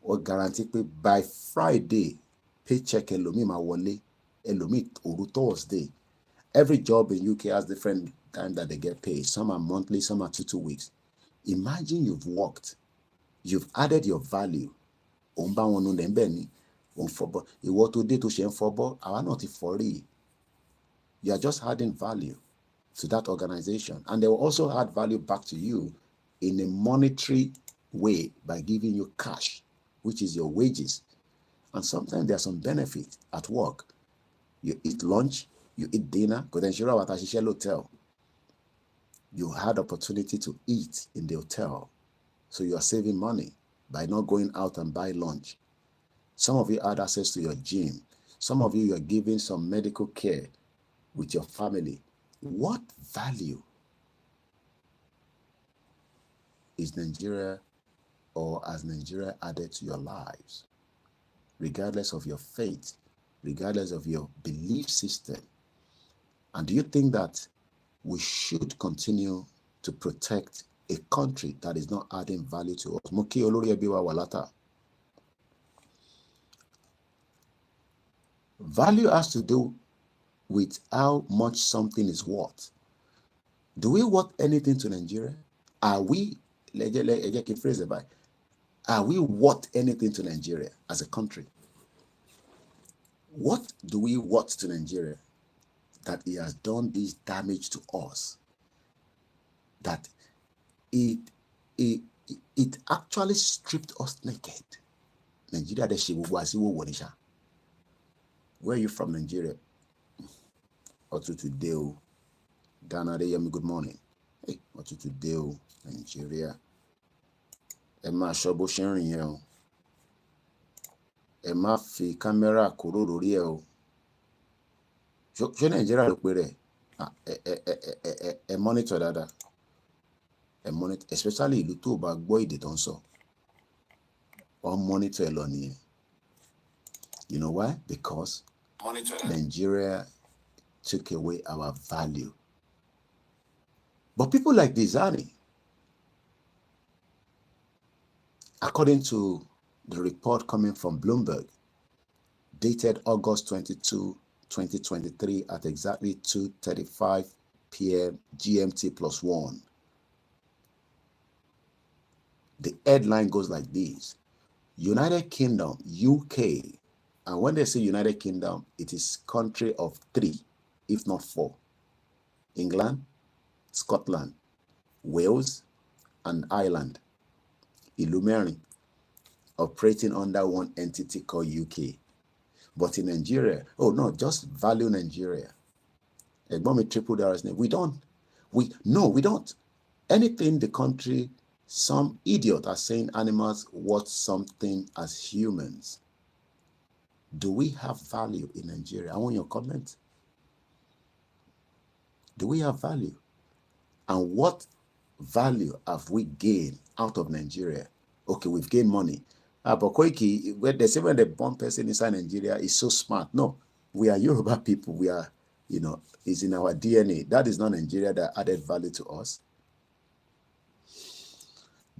wọ́n guarantee pé by Friday, paycheck ẹlòmíì máa wọlé, ẹlòmíì òru Thursday. Every job in UK has different time that they get paid. Some are monthly, some are 2 weeks. Imagine you've worked, you've added your value. Òun bá wọn nu lẹ́ ń bẹ̀ ni, òun fọbọ́. Ìwọ tó dé tó ṣe ń fọbọ́, àwa náà ti fọ́ rí. You are just adding value to that organization. And they will also add value back to you in a monetary way by giving you cash, which is your wages. And sometimes there are some benefits at work. You eat lunch, you eat dinner, hotel. You had opportunity to eat in the hotel. So you are saving money by not going out and buy lunch. Some of you had access to your gym. Some of you are giving some medical care with your family. What value is Nigeria or has Nigeria added to your lives? Regardless of your faith, regardless of your belief system. And do you think that we should continue to protect a country that is not adding value to us? Muki Olori Ebiwa Walata. Value has to do with how much something is worth. Do we worth anything to Nigeria? Are we, are we worth anything to Nigeria as a country? What do we worth to Nigeria that he has done this damage to us? That it actually stripped us naked. Nigeria, where are you from, Nigeria? Otu today, Ghana, good morning. Hey, Otu today, Nigeria. Emma Shobo sharing here. Emma fi camera kúrò lórí ẹ o. Ṣé Nigeria ló pé rẹ̀? Ẹ monitor dáadáa. Ẹ monitor, especially ìlú tó bá gbọ́ èdè tó ń sọ. Wọ́n monitor ẹ lọ nìyẹn. You know why? Because Nigeria took away our value. But people like Dizani, according to the report coming from Bloomberg, dated August 22, 2023 at exactly 2:35 p.m. GMT +1. The headline goes like this: United Kingdom, UK, and when they say United Kingdom, it is country of 3, if not 4. England, Scotland, Wales, and Ireland. Illumering, operating under one entity called UK. But in Nigeria, oh no, just value Nigeria. Triple dollars. We don't. We don't. Anything the country, some idiot are saying animals worth something as humans. Do we have value in Nigeria? I want your comment. Do we have value? And what value have we gained out of Nigeria? Okay, we've gained money. But Koiki, when they say when the born person inside Nigeria is so smart. No, we are Yoruba people. We are, it's in our DNA. That is not Nigeria that added value to us.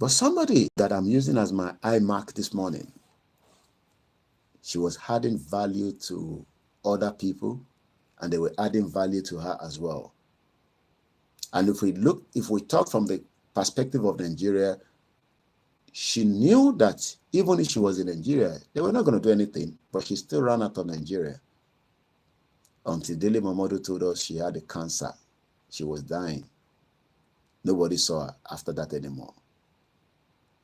But somebody that I'm using as my iMac this morning, she was adding value to other people, and they were adding value to her as well. And if we talk from the perspective of Nigeria, she knew that even if she was in Nigeria, they were not going to do anything, but she still ran out of Nigeria. Until Dele Momodu told us she had a cancer. She was dying. Nobody saw her after that anymore.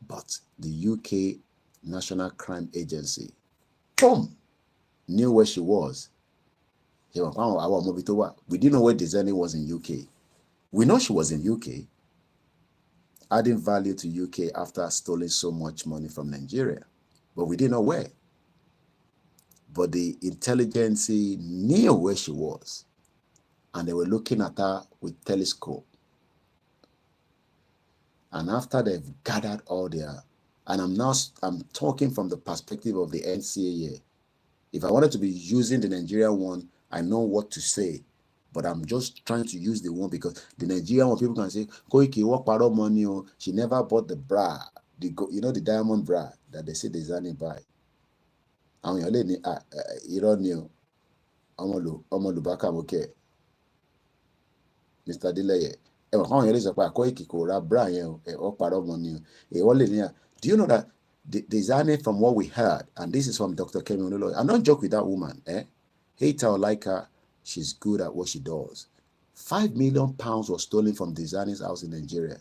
But the UK National Crime Agency, boom, knew where she was. We didn't know where Desani was in UK. We know she was in UK, adding value to UK after stealing so much money from Nigeria. But we didn't know where. But the intelligence knew where she was. And they were looking at her with telescope. And after they've gathered all their, and I'm talking from the perspective of the NCAA. If I wanted to be using the Nigerian one, I know what to say. But I'm just trying to use the one because the Nigerian one, people can say, Koiki, what part of money? She never bought the bra, the diamond bra that they say Desani buy. And you're letting you don't know. Okay. Mr. Delay. Do you know that the Desani, from what we heard, and this is from Dr. Kemi, I'm not joking with that woman, hate her or like her, she's good at what she does. £5 million was stolen from Desani's house in Nigeria.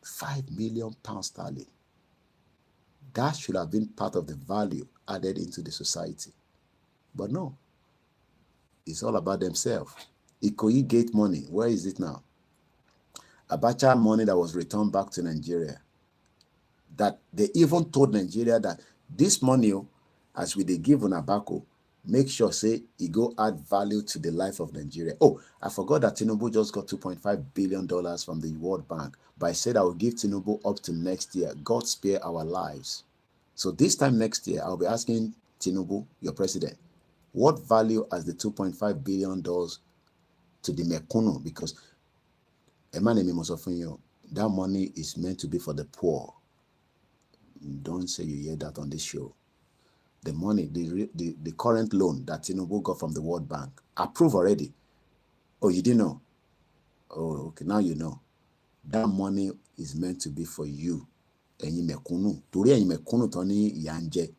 £5 million sterling. That should have been part of the value added into the society. But no, it's all about themselves. Ikoyi Gate money, where is it now? Abacha money that was returned back to Nigeria. That they even told Nigeria that this money, as we they give on Abaco, make sure say it go add value to the life of Nigeria. Oh, I forgot that Tinubu just got $2.5 billion from the World Bank, but I said I will give Tinubu up to next year. God spare our lives. So this time next year, I'll be asking Tinubu, your president, what value has the $2.5 billion to the Mekunu? Because that money is meant to be for the poor. Don't say you hear that on this show. The money, the current loan that Tinubu got from the World Bank, approved already. Oh, you didn't know? Oh, okay, now you know. That money is meant to be for you. Ẹ̀yin mẹ̀kúnnù. Torí ẹ̀yin mẹ̀kúnnù tán ní ìyà ń jẹ.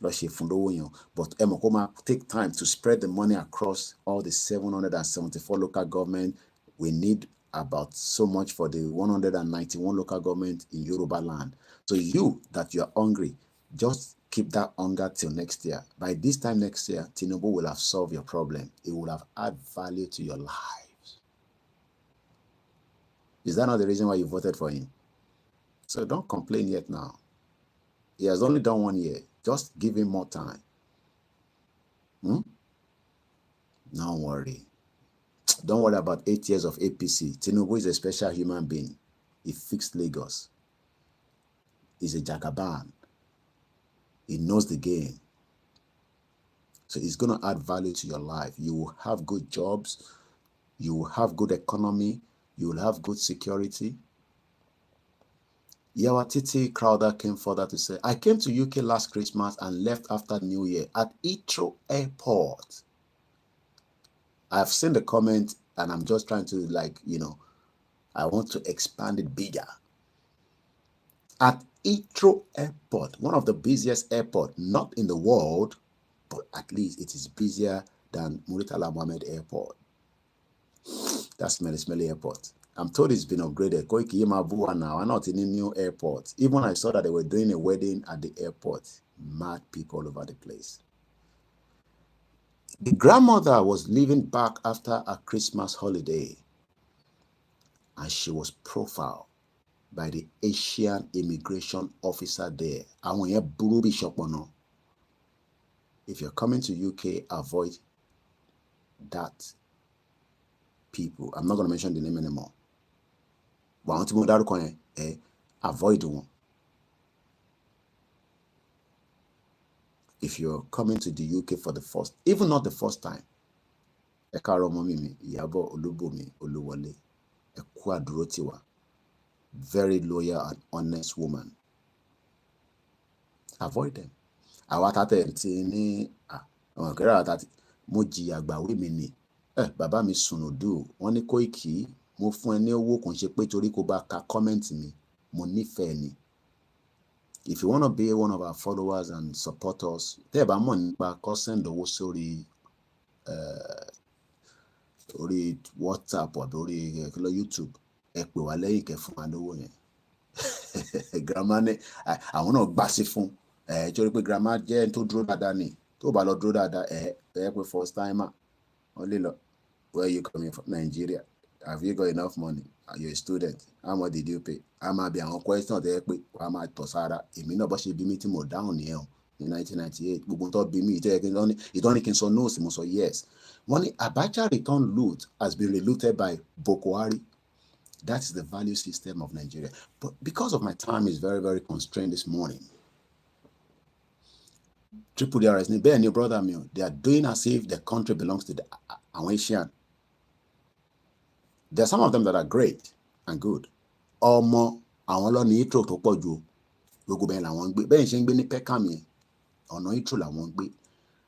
Lọ ṣe fún lówó yẹn. But ẹ mọ̀ kó máa take time to spread the money across all the 774 local government. We need about so much for the 191 local government in Yoruba land. So you that you are hungry, just keep that hunger till next year. By this time next year, Tinubu will have solved your problem. It will have added value to your lives. Is that not the reason why you voted for him? So don't complain yet now. He has only done 1 year. Just give him more time. Don't worry. Don't worry about 8 years of APC. Tinubu is a special human being. He fixed Lagos. He's a Jagaban. He knows the game. So it's going to add value to your life. You will have good jobs. You will have good economy. You will have good security. Yawatiti Crowder came further to say, I came to UK last Christmas and left after New Year at Heathrow Airport. I've seen the comment and I'm just trying to I want to expand it bigger. At Heathrow Airport, one of the busiest airports, not in the world, but at least it is busier than Muritala Mohammed Airport. That's smelly airport. I'm told it's been upgraded. Koikimedia now are not in a new airport. Even I saw that they were doing a wedding at the airport. Mad people all over the place. The grandmother was leaving back after a Christmas holiday, and she was profiled by the Asian immigration officer there. If you're coming to UK, avoid that people. I'm not going to mention the name anymore. Avoid one. If you're coming to the UK for the first, even not the first time, very loyal and honest woman. Avoid them. Àwa tatẹ̀ tí ní àwọn kẹ́rẹ́ àwa tatẹ̀ mo jìyà gbàwé mi ni bàbá mi sùnùdù wọ́n ní Koiki mo fún ẹ ní owó kò ń ṣe pé torí kó bá ka comment mi mo nífẹ̀ẹ́ ni. If you want to be one of our followers and supporters, tẹ́ ẹ bá mọ̀ nípa kó send owó sórí orí WhatsApp àbí orí YouTube ẹ pè wá lẹ́yìn kẹ́ fún wa lówó yẹn. Grandma ní àwọn náà gbà sí fún torí pé grandma jẹ́ ẹni tó dúró dáadáa ni tó bá lọ dúró dáadáa pé first timer wọ́n lè lọ where you coming from Nigeria, have you got enough money, are you a student, how much did you pay, a máa bí àwọn question tẹ́ pé wàá máa tọ̀ sára èmi náà bó ṣe bí mi tí mo dáhùn nìyẹn o ní 1998 gbogbo tó bí mi ìtọ́ni kí n sọ no sí mo sọ yes. Wọ́n ní Abacha return loot has been relooted by Boko Haram. That is the value system of Nigeria. But because of my time is very, very constrained this morning, Triple DRS, bẹ́ẹ̀ ni brother mi, they are doing as if the country belongs to the Asian. There are some of them that are great and good. Ọmọ àwọn lọ ní intro tó pọ̀ ju gbogbo bẹ́ẹ̀ làwọn ń gbé bẹ́ẹ̀ ṣe ń gbé ní Peckham yẹn ọ̀nà intro làwọn ń gbé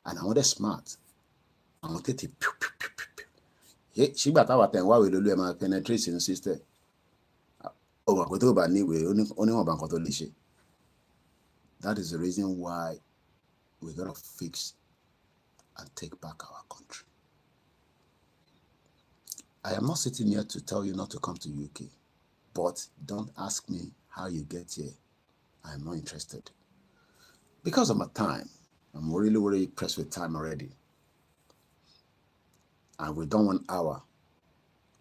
and àwọn dẹ̀ smart àwọn tètè ṣígbà táwa tẹ̀ ń wáwèé lólú ẹ̀ máa penetrate in system ọmọ àpótí ò bá ní ìwé oníwọ̀nba nǹkan tó lè ṣe. That is the reason why we gotta fix and take back our country. I am not sitting here to tell you not to come to UK, but don't ask me how you get here. I am not interested. Because of my time, I'm really, really pressed with time already. And we've done 1 hour.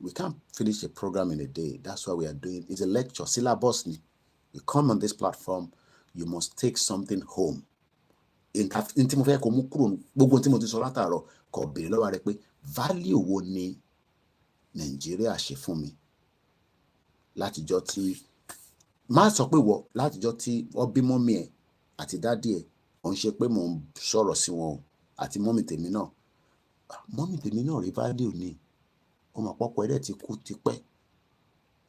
We can't finish a program in a day. That's why we are doing, it's a lecture, syllabus. You come on this platform, you must take something home. Tí mo fẹ́ kó mú kúrò gbogbo tí mo ti sọ látàárọ̀ kó béèrè lọ́wọ́ rẹ pé value wo ni Nàìjíríà ṣe fún mi látijọ́ tí má sọ pé wọ látijọ́ tí wọ́n bí mọ́mí ẹ̀ àti dádì ẹ̀ ò ń ṣe pé mò ń sọ̀rọ̀ sí wọn àti mọ́mí tèmi náà rí value ni ọmọ àpapọ̀ ẹ̀dẹ̀ ti kú tipẹ́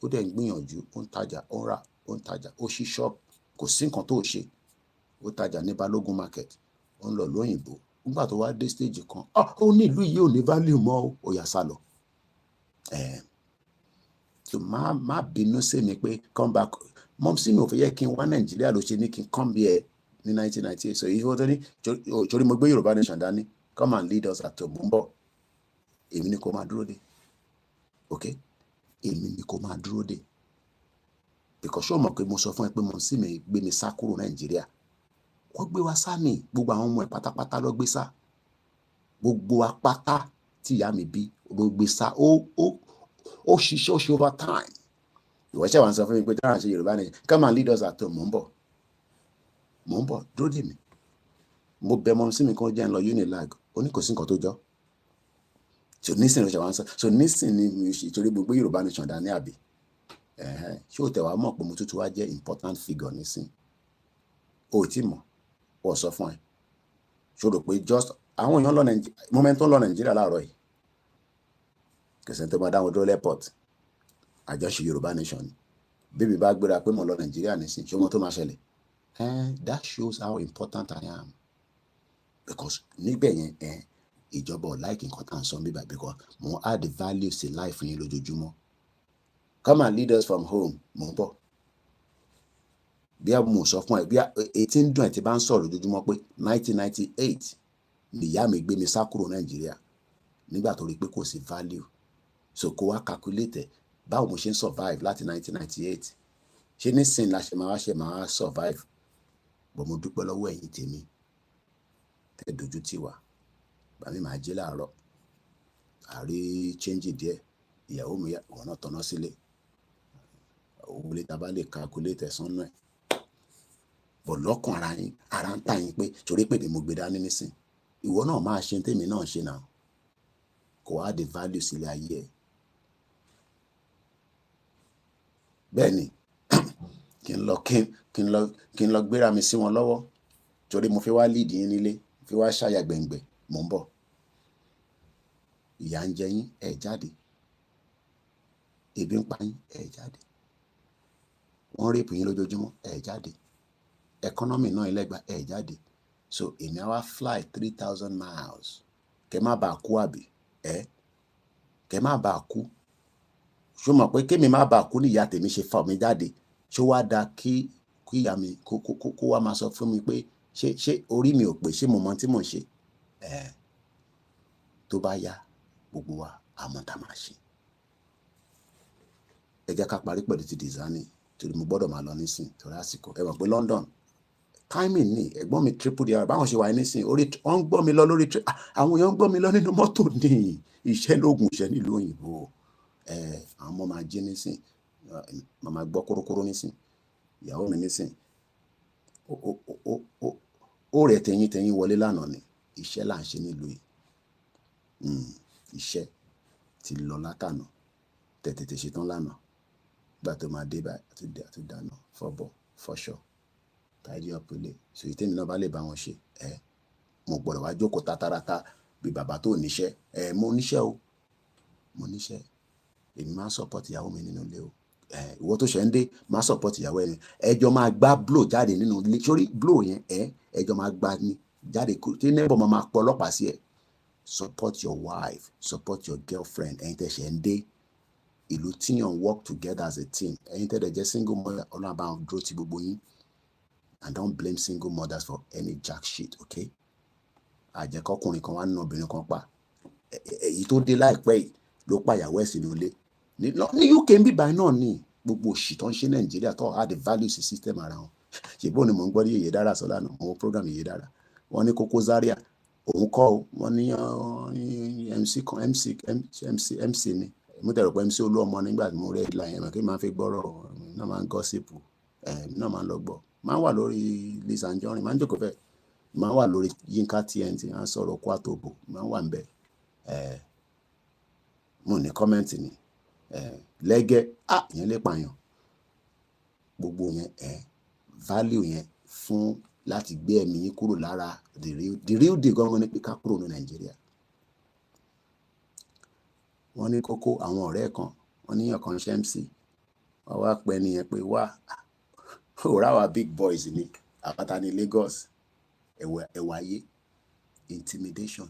ó dẹ̀ ń gbìyànjú ó ń tajà ó ń rà ó ń tajà ó ṣí ṣọ́ọ̀bù kò sí nǹkan tó ṣe ó tajà ní Balógun market ó ń lọ lóyìnbó nígbà tó wá dé stage kan ó ní ìlú yìí ò ní value mọ́ ó yà sá lọ. So má bínú sí mi pé come back mom sí mi ò fẹ́ yẹ kí n wá Nàìjíríà ló ṣe ní kí n come here ní 1998 so ìfowó tó ní torí mo gbé Yorùbá nation dání come and lead us at Mumbo èmi ni kò máa dúró dé okay èmi ni kò máa dúró dé because ṣó mọ̀ pé mo sọ fún ẹ pé mom sí mi gbé mi sá kúrò Nàìjíríà wọ́n gbé wa sá ní gbogbo àwọn ọmọ ẹ̀ pátápátá ló gbé sá gbogbo apáta tí ìyá mi bí ló gbé sá ó ṣiṣẹ́ ó ṣe over time ìwọ ṣe wà ń sọ fún mi pé dáhà ṣe Yorùbá nation come and lead us at home mò ń bọ̀ dúró dè mí mo bẹ mọ́ sí mi kan jẹ́ ń lọ Unilag ó ní kò sí nǹkan tó jọ so nísìn ló ṣe wà ń sọ so nísìn ni mi ṣe torí gbogbo Yorùbá nation dání àbí ṣé o tẹ̀ wá mọ̀ pé mo tútù wá jẹ́ important figure nísìn o ò tí mọ̀ o sọ fún ẹ ṣó rò pé just àwọn èèyàn lọ Nàìjíríà moment tó ń lọ Nàìjíríà láàárọ̀ yìí kẹsàn-án tó máa dáwọn dúró airport àjọṣe Yorùbá nation ni bébí bá gbéra pé mo lọ Nàìjíríà nísìn ṣé wọn tó máa ṣẹlẹ̀ that shows how important I am because níbẹ̀ yẹn ìjọba ò like nǹkan tá à ń sọ bíbá because mo add the value sí life yín lójoojúmọ́ come and lead us from home mo ń bọ̀ bí a mọ̀ sọ fún ẹ bí etí ń dùn ẹ̀ tí bá ń sọ̀rọ̀ lójoojúmọ́ pé 1998 nìyá mi gbé mi sá kúrò Nàìjíríà nígbà tó rí pé kò sí value so kó wá calculate báwo mo ṣe ń survive láti 1998 ṣé nísìnyí la ṣe máa survive bọ̀ mo dúpẹ́ lọ́wọ́ ẹ̀yin tèmi tẹ́ dojú tì wá bàmí máa jí láàárọ̀ àrí change díẹ̀ ìyàwó mi wọn náà tọ́ná sílé owó lè ta bá lè calculate ẹ̀sán náà bọ̀ lọ́kàn ara ń tà yín pé torí pé mi mo gbé dání nísìn ìwọ náà máa ṣe tèmi náà ṣe náà kò wá the value sílé ayé ẹ̀ bẹ́ẹ̀ ni kí n lọ gbéra mi sí wọn lọ́wọ́ torí mo fi wá lead yín nílé fi wá ṣàyà gbẹ̀ngbẹ̀ mò ń bọ̀ ìyà ń jẹ yín ẹ̀ jáde ebi ń pa yín ẹ̀ jáde wọ́n rape yín lójoojúmọ́ ẹ̀ jáde, economy náà ẹlẹ́gbàá ẹ̀ jáde, so èmi á wá fly 3,000 miles kẹ́ má bàa kú àbí kẹ́ má bàa kú. ṣó mọ̀ pé kémi má bàa kú níyà tèmi ṣe fà mí jáde, ṣó wá da kí ìyá mi kó wá máa sọ fún mi pé ṣé orí mi ò pé, ṣé mo mọ tí mò ń ṣe. Tó bá yá gbogbo wa àmọ́ tá máa ṣe. Ẹ jẹ́ ká parí pẹ̀lú ti design torí mo gbọ́dọ̀ máa lọ nísìn torí àsìkò. Ẹ mọ̀ pé London timing ni ẹ̀gbọ́n mi triple dr báwọn ṣe wà nísìn orí wọ́n ń gbọ́ mi lọ lórí àwọn èèyàn ń gbọ́ mi lọ nínú mọ́tò ní iṣẹ́ lóògùn iṣẹ́ nílùú òyìnbó. Àwọn ọmọ máa jí nísìn, màmá gbọ́ kórókóró nísìn, ìyàwó mi nísìn ó rẹ̀ tẹ̀yìn wọlé lánàá ni. Iṣẹ́ là ń ṣe nílùú yìí. Iṣẹ́ ti lọ látànà tètè ṣetán lánàá, gbà tó máa dé báyìí àti dáná fọ́bọ̀ fọ́ṣọ tidy up ilé. So ìtẹ́mi náà bá lè bá wọn ṣe mo gbọ́dọ̀ wá jókòó tátáratá bí bàbá tó níṣẹ́. Mo níṣẹ́ o, mo níṣẹ́. Èmi máa ń support ìyàwó mi nínú ilé o. Ìwọ tó ṣẹ̀ ń dé máa support ìyàwó ẹni. Ẹjọ́ máa gbá blow jáde nínú ilé, sórí blow yẹn ẹjọ́ máa gbá ní jáde tí neighbor máa pọ̀ ọlọ́pàá sí ẹ. Support your wife, support your girlfriend. Ẹ̀yin tẹ́ ṣẹ̀ ń dé ìlú tíyàn work together as a team. Ẹ̀yin tẹ́ dẹ̀ jẹ́ single mother, Ọlọ́run bá wọn dúró ti gbogbo yín. And don't blame single mothers for any jack shit, okay? Àjẹkọ́kùnrin kan wá nínú obìnrin kan pa. Èyí tó dé láìpẹ́ yìí ló pa ìyàwó ẹ̀ sínú ilé. Ní UK ń bíbá náà ní gbogbo òṣì tó ń ṣe Nàìjíríà tó add the values system ara wọn. Ṣèbó ni mò ń gbọ́ ní Yèyé Dára sọ lánàá, mo program Yèyé Dára. Wọ́n ní Koko Zaria, òun kọ́ o, wọ́n ní MC ni. Mo tẹ̀rọ pé MC Olúọmọ nígbà tí mo rí headline yẹn, kí n máa fi gbọ́rọ̀ náà máa ń gossip, náà máa ń lọ gbọ́. Máa ń wà lórí Liz Anjorin, máa ń jókòó fẹ́. Máa ń wà lórí Yinka TNT, máa ń sọ̀rọ̀ kó àtòbò, máa ń wà ń bẹ̀. Mo ní comment ni. Lẹ́gẹ́ ìyẹn lè pààyàn. Gbogbo yẹn value yẹn fún láti gbé ẹ̀mí yín kúrò lára the real deal gangan ní pé ká kúrò ní Nàìjíríà. Wọ́n ní Kókó àwọn ọ̀rẹ́ kan, wọ́n ní ọ̀kan ṣe MC, wọ́n wá pẹ́ nìyẹn pé wá òrà wa big boys ní àpáta ní Lagos, ẹ̀wà ayé, intimidation.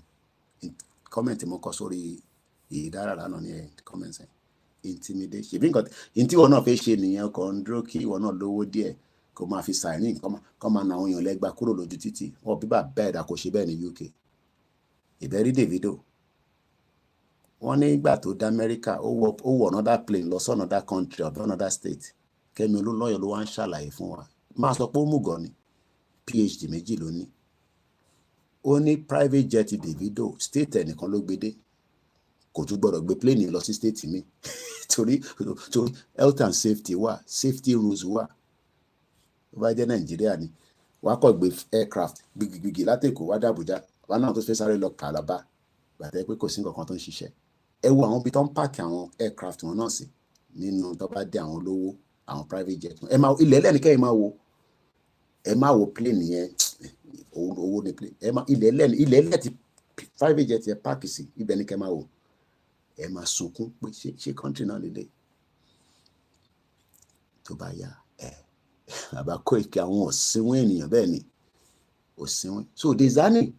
Comment mo kọ sórí Yèyé Dára lánàá ní comment ẹ̀. Intimidation. Ṣèbí nǹkan tí wọn náà fẹ́ ṣe nìyẹn, kò ń dúró kí wọn náà lówó díẹ̀ kó máa fi siren kọ́ máa na àwọn èèyàn lẹ́gbàá kúrò lójú títì. Wọ́n bíbà bẹ́ẹ̀ dà kó ṣe bẹ́ẹ̀ ní UK. Ìbẹ̀rí Davido. Wọ́n ní ìgbà tó dé Amẹ́ríkà ó wọ another plane lọ sí another country or another state. Kẹ́mi Olúnlọ́yọ̀ ló wá ń ṣàlàyé fún wa. Máa sọ pé ó mú gan ni. PhD méjì ló ní. Ó ní private jet Davido state ẹnìkan ló gbé dé. Kò tún gbọ́dọ̀ gbé plane lọ sí state mi. torí health and safety wà, safety rules wà. Ó bá jẹ́ Nàìjíríà ni wàá kọ̀ gbé aircraft gbìgbìgbì látẹ̀kọ̀ wá dàbújá. Wọ́n náà tó fẹ́ sáré lọ Calabar gbàtẹ́ pé kò sí nǹkan kan tó ń ṣiṣẹ́. Ẹ wo àwọn ibi tó ń pààkì àwọn aircraft wọn náà sí nínú tó bá dé àwọn olówó, àwọn private jet. Ẹ máa ilẹ̀ ẹlẹ́nìkẹ́ ẹ máa wo. Ẹ máa wo plane yẹn, owó ní plane. Ẹ máa ilẹ̀ ẹlẹ́ ti private jet yẹn pààkì sí, ibẹ̀ ni kẹ́ máa wò. Ẹ máa sunkún pé ṣé country náà lè dé. Tó bá yá bàbá Koiki àwọn òsínwín ènìyàn bẹ́ẹ̀ ni òsínwín. So designing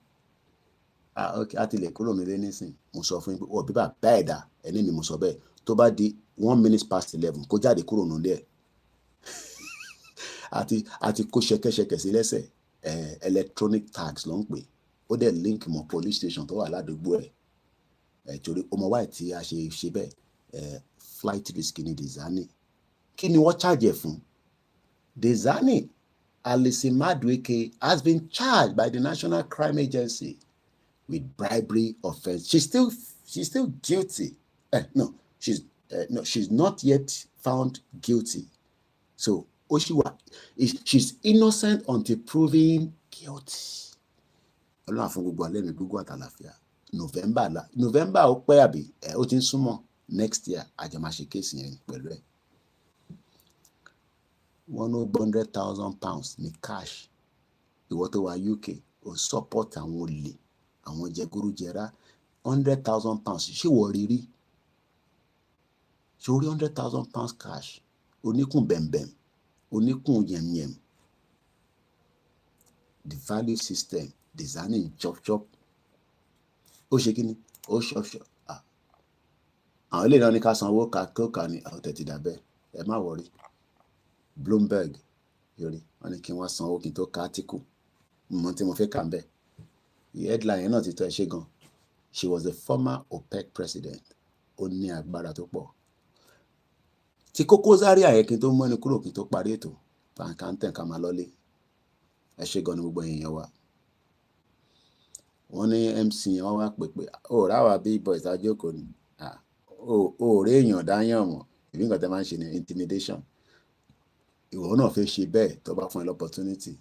okay, àti lè kúrò nílé nísìn. Mo sọ fún yín pé bíbà bẹ́ẹ̀ dà ẹni mi mo sọ bẹ́ẹ̀. Tó bá di 11:01 kó jáde kúrò nílé ẹ̀. àti kó ṣẹ̀kẹ̀ṣẹ̀kẹ̀ sí lẹ́sẹ̀. Electronic tags ló ń pè. Ó dẹ̀ link mọ́ police station tó wà ládùúgbò ẹ̀. Torí ọmọ wáì tí a ṣe bẹ́ẹ̀ flight risk ní designing. Kí ni wọ́n charge ẹ̀ fún? Designing Alison Madueke has been charged by the National Crime Agency with bribery offense. She's still guilty. No, she's not yet found guilty. So she's innocent until proven guilty. Ọlọ́run fún gbogbo alẹ́ mi gbogbo àtàlàfíà. November ó pẹ́ àbí ó ti ń súnmọ́ next year àjẹmáṣe kéèsì yẹn pẹ̀lú ẹ̀. Wọ́n ní £100,000 ní cash. Ìwọ tó wà UK ó support àwọn olè, àwọn jẹgúrújẹrá. £100,000 ṣé wọ́n rí rí? Ṣé o rí £100,000 cash? Oníkùn bẹ̀m̀bẹ̀m oníkùn yẹ̀myẹ̀m, the value system designing chop ó ṣe kí ni ó ṣọ̀ṣọ̀ àwọn ilé náà ní ká sanwó kókà ní àwọn tẹ̀tì dàbẹ́ ẹ má wọrí Bloomberg yorí wọn ní kí wọ́n sanwó kí n tó ka átíkù mọ tí mo fẹ́ kà ń bẹ̀ headline yẹn náà ti tọ́ ẹ ṣe gan. She was the former OPEC president. Ó ní agbára tó pọ̀. Tí Kókó Zaria yẹ kí n tó mú ẹni kúrò kí n tó parí ètò tàǹkà ń tẹ̀ ká máa lọ́lé. Ẹ ṣe gan ni gbogbo èèyàn wa. Wọ́n ní MC wọ́n wá pèpè ó ráwà bí boys àjókòó ni ó rí èèyàn dáyàn mọ̀ ìbí nǹkan tẹ́ máa ń ṣe ní intimidation. Ìwọ náà fẹ́ ṣe bẹ́ẹ̀ tó bá fún ẹ l'opportunity.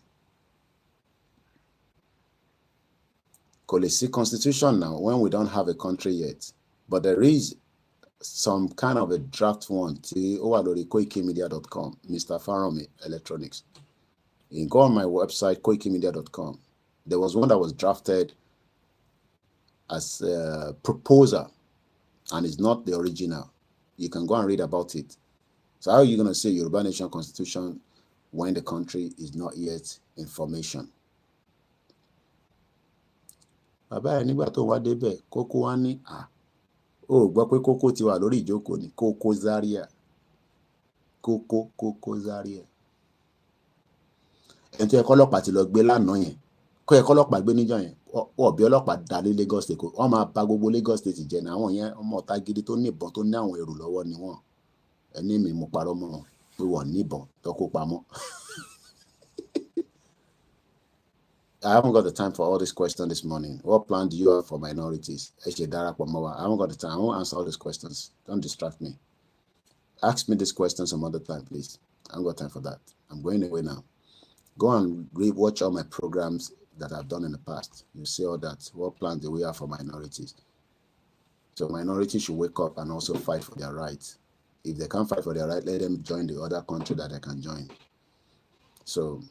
Kò lè sí constitution now when we don't have a country yet, but there is some kind of a draft one tí ó wà lórí koikimedia.com, Mr. Faromi Electronics. You can go on my website koikimedia.com. There was one that was drafted as a proposal and it's not the original. You can go and read about it. So how are you going to say Yoruba Nation Constitution when the country is not yet in formation? Bàbá ẹ̀ nígbà tó wá débẹ̀ Kókó wá ní ó gbọ́ pé Kókó ti wà lórí ìjókòó ní Kókó Zaria Kókó Zaria ẹni tó yẹ kọ́lọ́pàá ti lọ gbé lánàá yẹn kó yẹ kọ́lọ́pàá gbé níjọ́ yẹn wọ́n bí ọlọ́pàá dá lé Lagos State wọ́n máa bà gbogbo Lagos State jẹ́ ní àwọn yẹn ọmọ ọ̀tá gidi tó ní ìbọn tó ní àwọn èrò lọ́wọ́ ni wọ́n ẹni mi mo parọ́ mọ́ wọn pé wọ́n ní ìbọn tó kó pamọ́. I haven't got the time for all this question this morning. What plan do you have for minorities? I haven't got the time. I won't answer all these questions. Don't distract me. Ask me this question some other time, please. I haven't got time for that. I'm going away now. Go and watch all my programs that I've done in the past. You see all that. What plans do we have for minorities? So minorities should wake up and also fight for their rights. If they can't fight for their rights, let them join the other country that they can join. So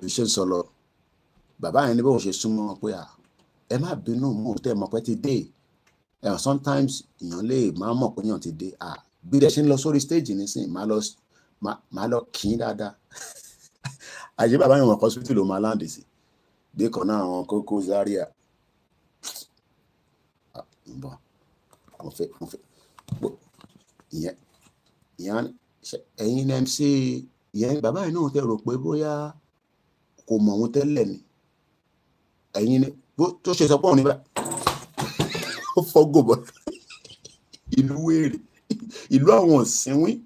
bí ṣe ń sọ lọ bàbá yẹn ní bó ṣe súnmọ́ pé ẹ má bínú mọ̀ tẹ́ mọ̀ pé ti dé sometimes èèyàn lè má mọ̀ pé èèyàn ti dé bí ẹ ṣe ń lọ sórí stage nísìn má lọ kí n dáadáa àyè bàbá yẹn mọ̀ hospital ló máa láǹdì sí bí kan náà àwọn Kókó Zaria bọ̀ mo fẹ́ ìyẹn ẹ̀yin MC ìyẹn bàbá yìí náà tẹ rò pé bóyá kò mọ̀ òun tẹ́lẹ̀ ni ẹ̀yin ni tó ṣe sọ pé òun ní bá ó fọ́gò bọ̀ ìlú wèrè ìlú àwọn òsínwín.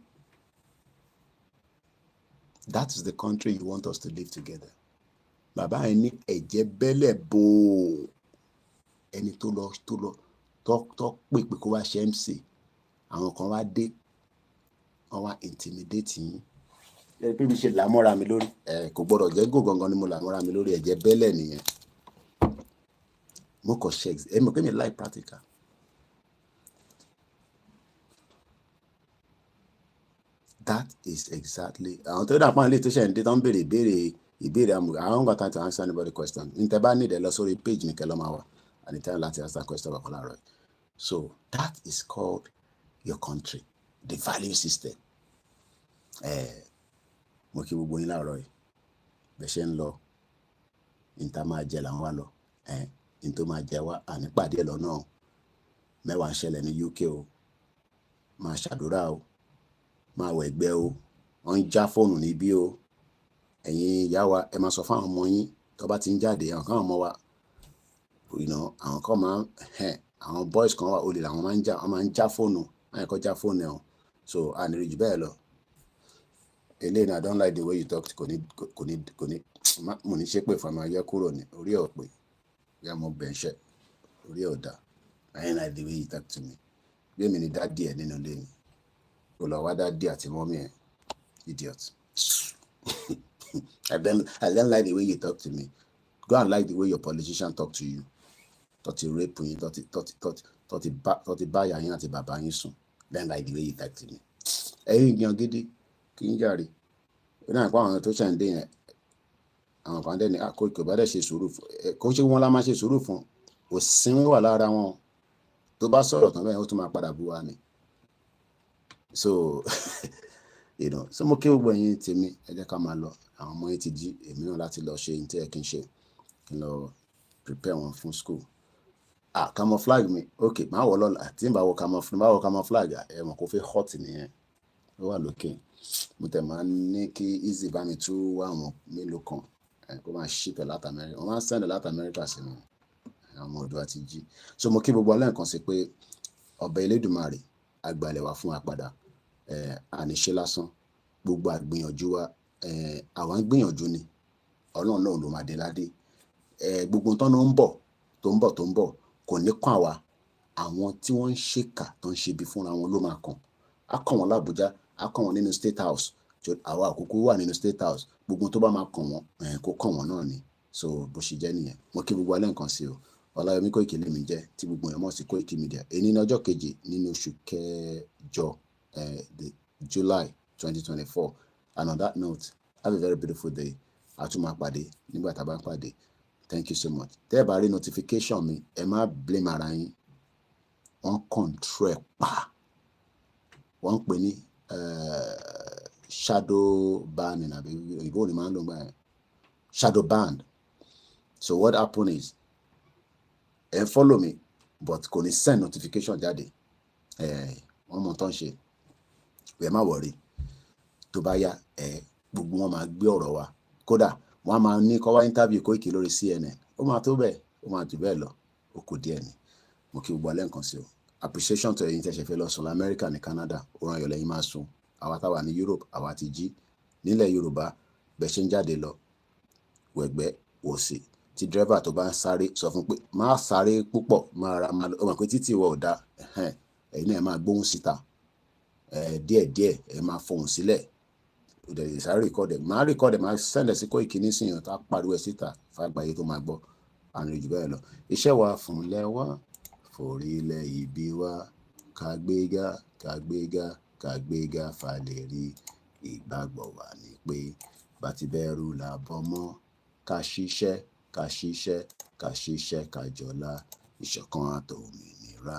That is the country you want us to live together. Bàbá yìí ní ẹ̀jẹ̀ bẹ́lẹ̀ bò ẹni tó pèpè kó wá ṣe MC àwọn kan wá dé wọ́n wá intimidate yín. Bí mi ṣe làmọ́ra mi lórí kò gbọ́dọ̀ jẹ́ gò gangan ni mo làmọ́ra mi lórí ẹ̀jẹ̀ bẹ́lẹ̀ nìyẹn mo kàn ṣe mọ̀ pé mi láì practical. That is exactly àwọn tó dàpọ̀ ilé tó ṣe ń dé tó ń béèrè ìbéèrè I don't got time to answer anybody question níta bá ní ìdẹ lọ sórí page ní kẹlọ́ máa wà and ìtàn láti answer question wà kọ́lá rẹ̀. So that is called your country, the value system. Mo kí gbogbo yín láàárọ̀ yìí bẹ̀ ṣe ń lọ níta máa jẹ làwọn wá lọ ní tó máa jẹ wá ànípàdé ẹ̀ lọ́nà mẹ́wàá ń ṣẹlẹ̀ ní UK o máa ṣàdúrà o máa wọ ẹgbẹ́ o wọ́n ń já fóònù níbí o ẹ̀yin ìyá wa ẹ máa sọ fún àwọn ọmọ yín tó bá ti ń jáde àwọn kan ọmọ wa àwọn kan máa àwọn boys kan wà olè làwọn máa ń já fóònù máa kọ́ já fóònù ẹ̀ so àníri jù bẹ́ẹ̀ lọ. Elaine, I don't like the way you talk kò ní mo ní ṣépè fún ọmọ ayé kúrò ní orí ọ̀pẹ yá mo bẹ̀ṣẹ̀ orí ọ̀dà. I don't like the way you talk to me. Bí èmi ni dádì ẹ̀ nínú ilé mi kò lọ wá dádì àti mọ́mí ẹ̀ idiot. I don't like the way you talk to me. Go and like the way your politician talk to you. Tọ́tí rape yín tọ́tí bá ìyá yín àti bàbá yín sùn. Don't like the way you talk to me. Ẹ̀yin gan gidi kí n jàre ó náà pa àwọn tó ṣàn dé yẹn àwọn kan dé ní Koiki bá dẹ̀ ṣe sùúrù fún kó ṣe wọn lá máa ṣe sùúrù fún òsín wà lára wọn tó bá sọ̀rọ̀ tán bẹ́ẹ̀ ó tún máa padà bú wa ni. So you know, so mo kí gbogbo ẹ̀yin tèmi ẹ jẹ́ ká máa lọ àwọn ọmọ yín ti jí èmi náà láti lọ ṣe ní tí ẹ kí n ṣe kí n lọ prepare wọn fún school. Camouflage mi ok máa wọ̀ lọ́la tí n bá wọ camouflage ẹ mọ̀ kó fẹ́ hot nìyẹn ó wà lókè mo tẹ̀ máa ní kí easy bá mi tú wá àwọn mélòó kan kó máa ship ẹ̀ láti America wọ́n máa ń send ẹ̀ láti America sí mi àwọn ọ̀dọ́ àti jí so mo kí gbogbo ọlẹ́ǹkan sí pé ọbẹ̀ Elédùmarè àgbàlẹ̀ wá fún wa padà àníṣe lásán gbogbo àgbìyànjú wa àwọn gbìyànjú ni Ọlọ́run náà ló máa dé ládé gbogbo tọ́nà tó ń bọ̀ kò ní kàn wá àwọn tí wọ́n ń ṣèkà tó ń ṣe bí fúnra wọn ló máa kàn á kàn wọ́n l'Àbújá á kàn wọ́n nínú State House àwa àkókò wà nínú State House gbogbo tó bá máa kàn wọ́n kó kàn wọ́n náà ni so bó ṣe jẹ́ nìyẹn mo kí gbogbo alẹ́ nǹkan sí o Ọláyọmí Kóìkì lèmi jẹ́ tí gbogbo èèyàn mọ̀ sí Koikimedia èyí ní ọjọ́ keje nínú oṣù kẹjọ July 2024 and on that note have a very beautiful day a tún máa pàdé nígbà tá a bá ń pàdé thank you so much tẹ́ ẹ bá rí notification mi ẹ má blame ara yín wọ́n control pa wọ́n ń pè ní shadow banning àbí ìbò ni máa ń lò gbà yẹn shadow banned so what happen is ẹ follow me but kò ní send notification jáde wọ́n mọ̀ tán ṣe ẹ má worry tó bá yá gbogbo wọn máa gbé ọ̀rọ̀ wa kódà wọ́n máa ní kó wá interview Koiki lórí CNN ó máa tó bẹ́ẹ̀ ó máa jù bẹ́ẹ̀ lọ ó kù díẹ̀ ni mo kí gbogbo alẹ́ nǹkan sí o appreciation to ẹ̀yin tẹ̀sẹ̀ fẹ́ lọ sùn lamẹ́ríkà ní Canada oran ayọ̀ lẹ́yìn máa sùn àwa táwa ní Europe àwa ti jí nílẹ̀ Yorùbá bẹ́ẹ̀ ṣe ń jáde lọ wẹ̀gbẹ́ wòsì tí dírẹ́fà tó bá ń sáré sọ fún pé má sáré púpọ̀ máa mọ̀ pé títí ìwọ ò dá ẹ̀yin náà ẹ máa gbóhùn síta díẹ̀díẹ̀ ẹ máa fohùn sílẹ̀ òdẹ̀ ìsáré rìkọ́dẹ̀ máa sẹ́ndẹ̀ sí Koiki nísìnyàn tá pariwo ẹ̀ síta fàgbáyé tó máa gbọ́ àrùn jù bẹ́ẹ̀ lọ iṣẹ́ wa fúnlẹ̀ wá forílẹ̀ ibi wa kàgbéga falẹ̀ rí ìgbàgbọ́ wa ní pé bá ti bẹ̀rù làbọ̀ mọ́ ká ṣiṣẹ́ kájọlá ìṣọ̀kan àtòmìnira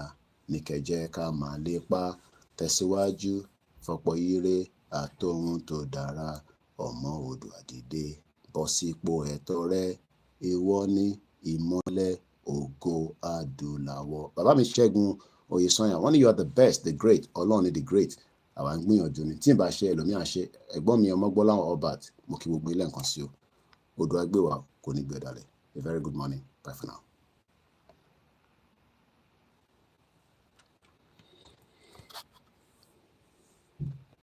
ní kẹjẹ́ ká máa lépa tẹ̀síwájú fọ̀pọ̀ ire àtòhun tó dára ọmọ Oòduà dìde bọ́ sípò ẹ̀tọ́ rẹ ìwọ ní ìmọ́lẹ̀ ògo adúláwọ̀. Bàbá mi Ṣẹ́gun Oyèsànyà wọ́n ní you are the best the great Ọlọ́run ni the great àwa ń gbìyànjú ni tí n bá ṣe ẹlòmíà ṣe ẹ̀gbọ́n mi Ọmọgbọ́láhàn Albert mo kí gbogbo ilé nǹkan sí o Oòduà gbé wa kò ní gbé dalẹ̀ a very good morning bye for now.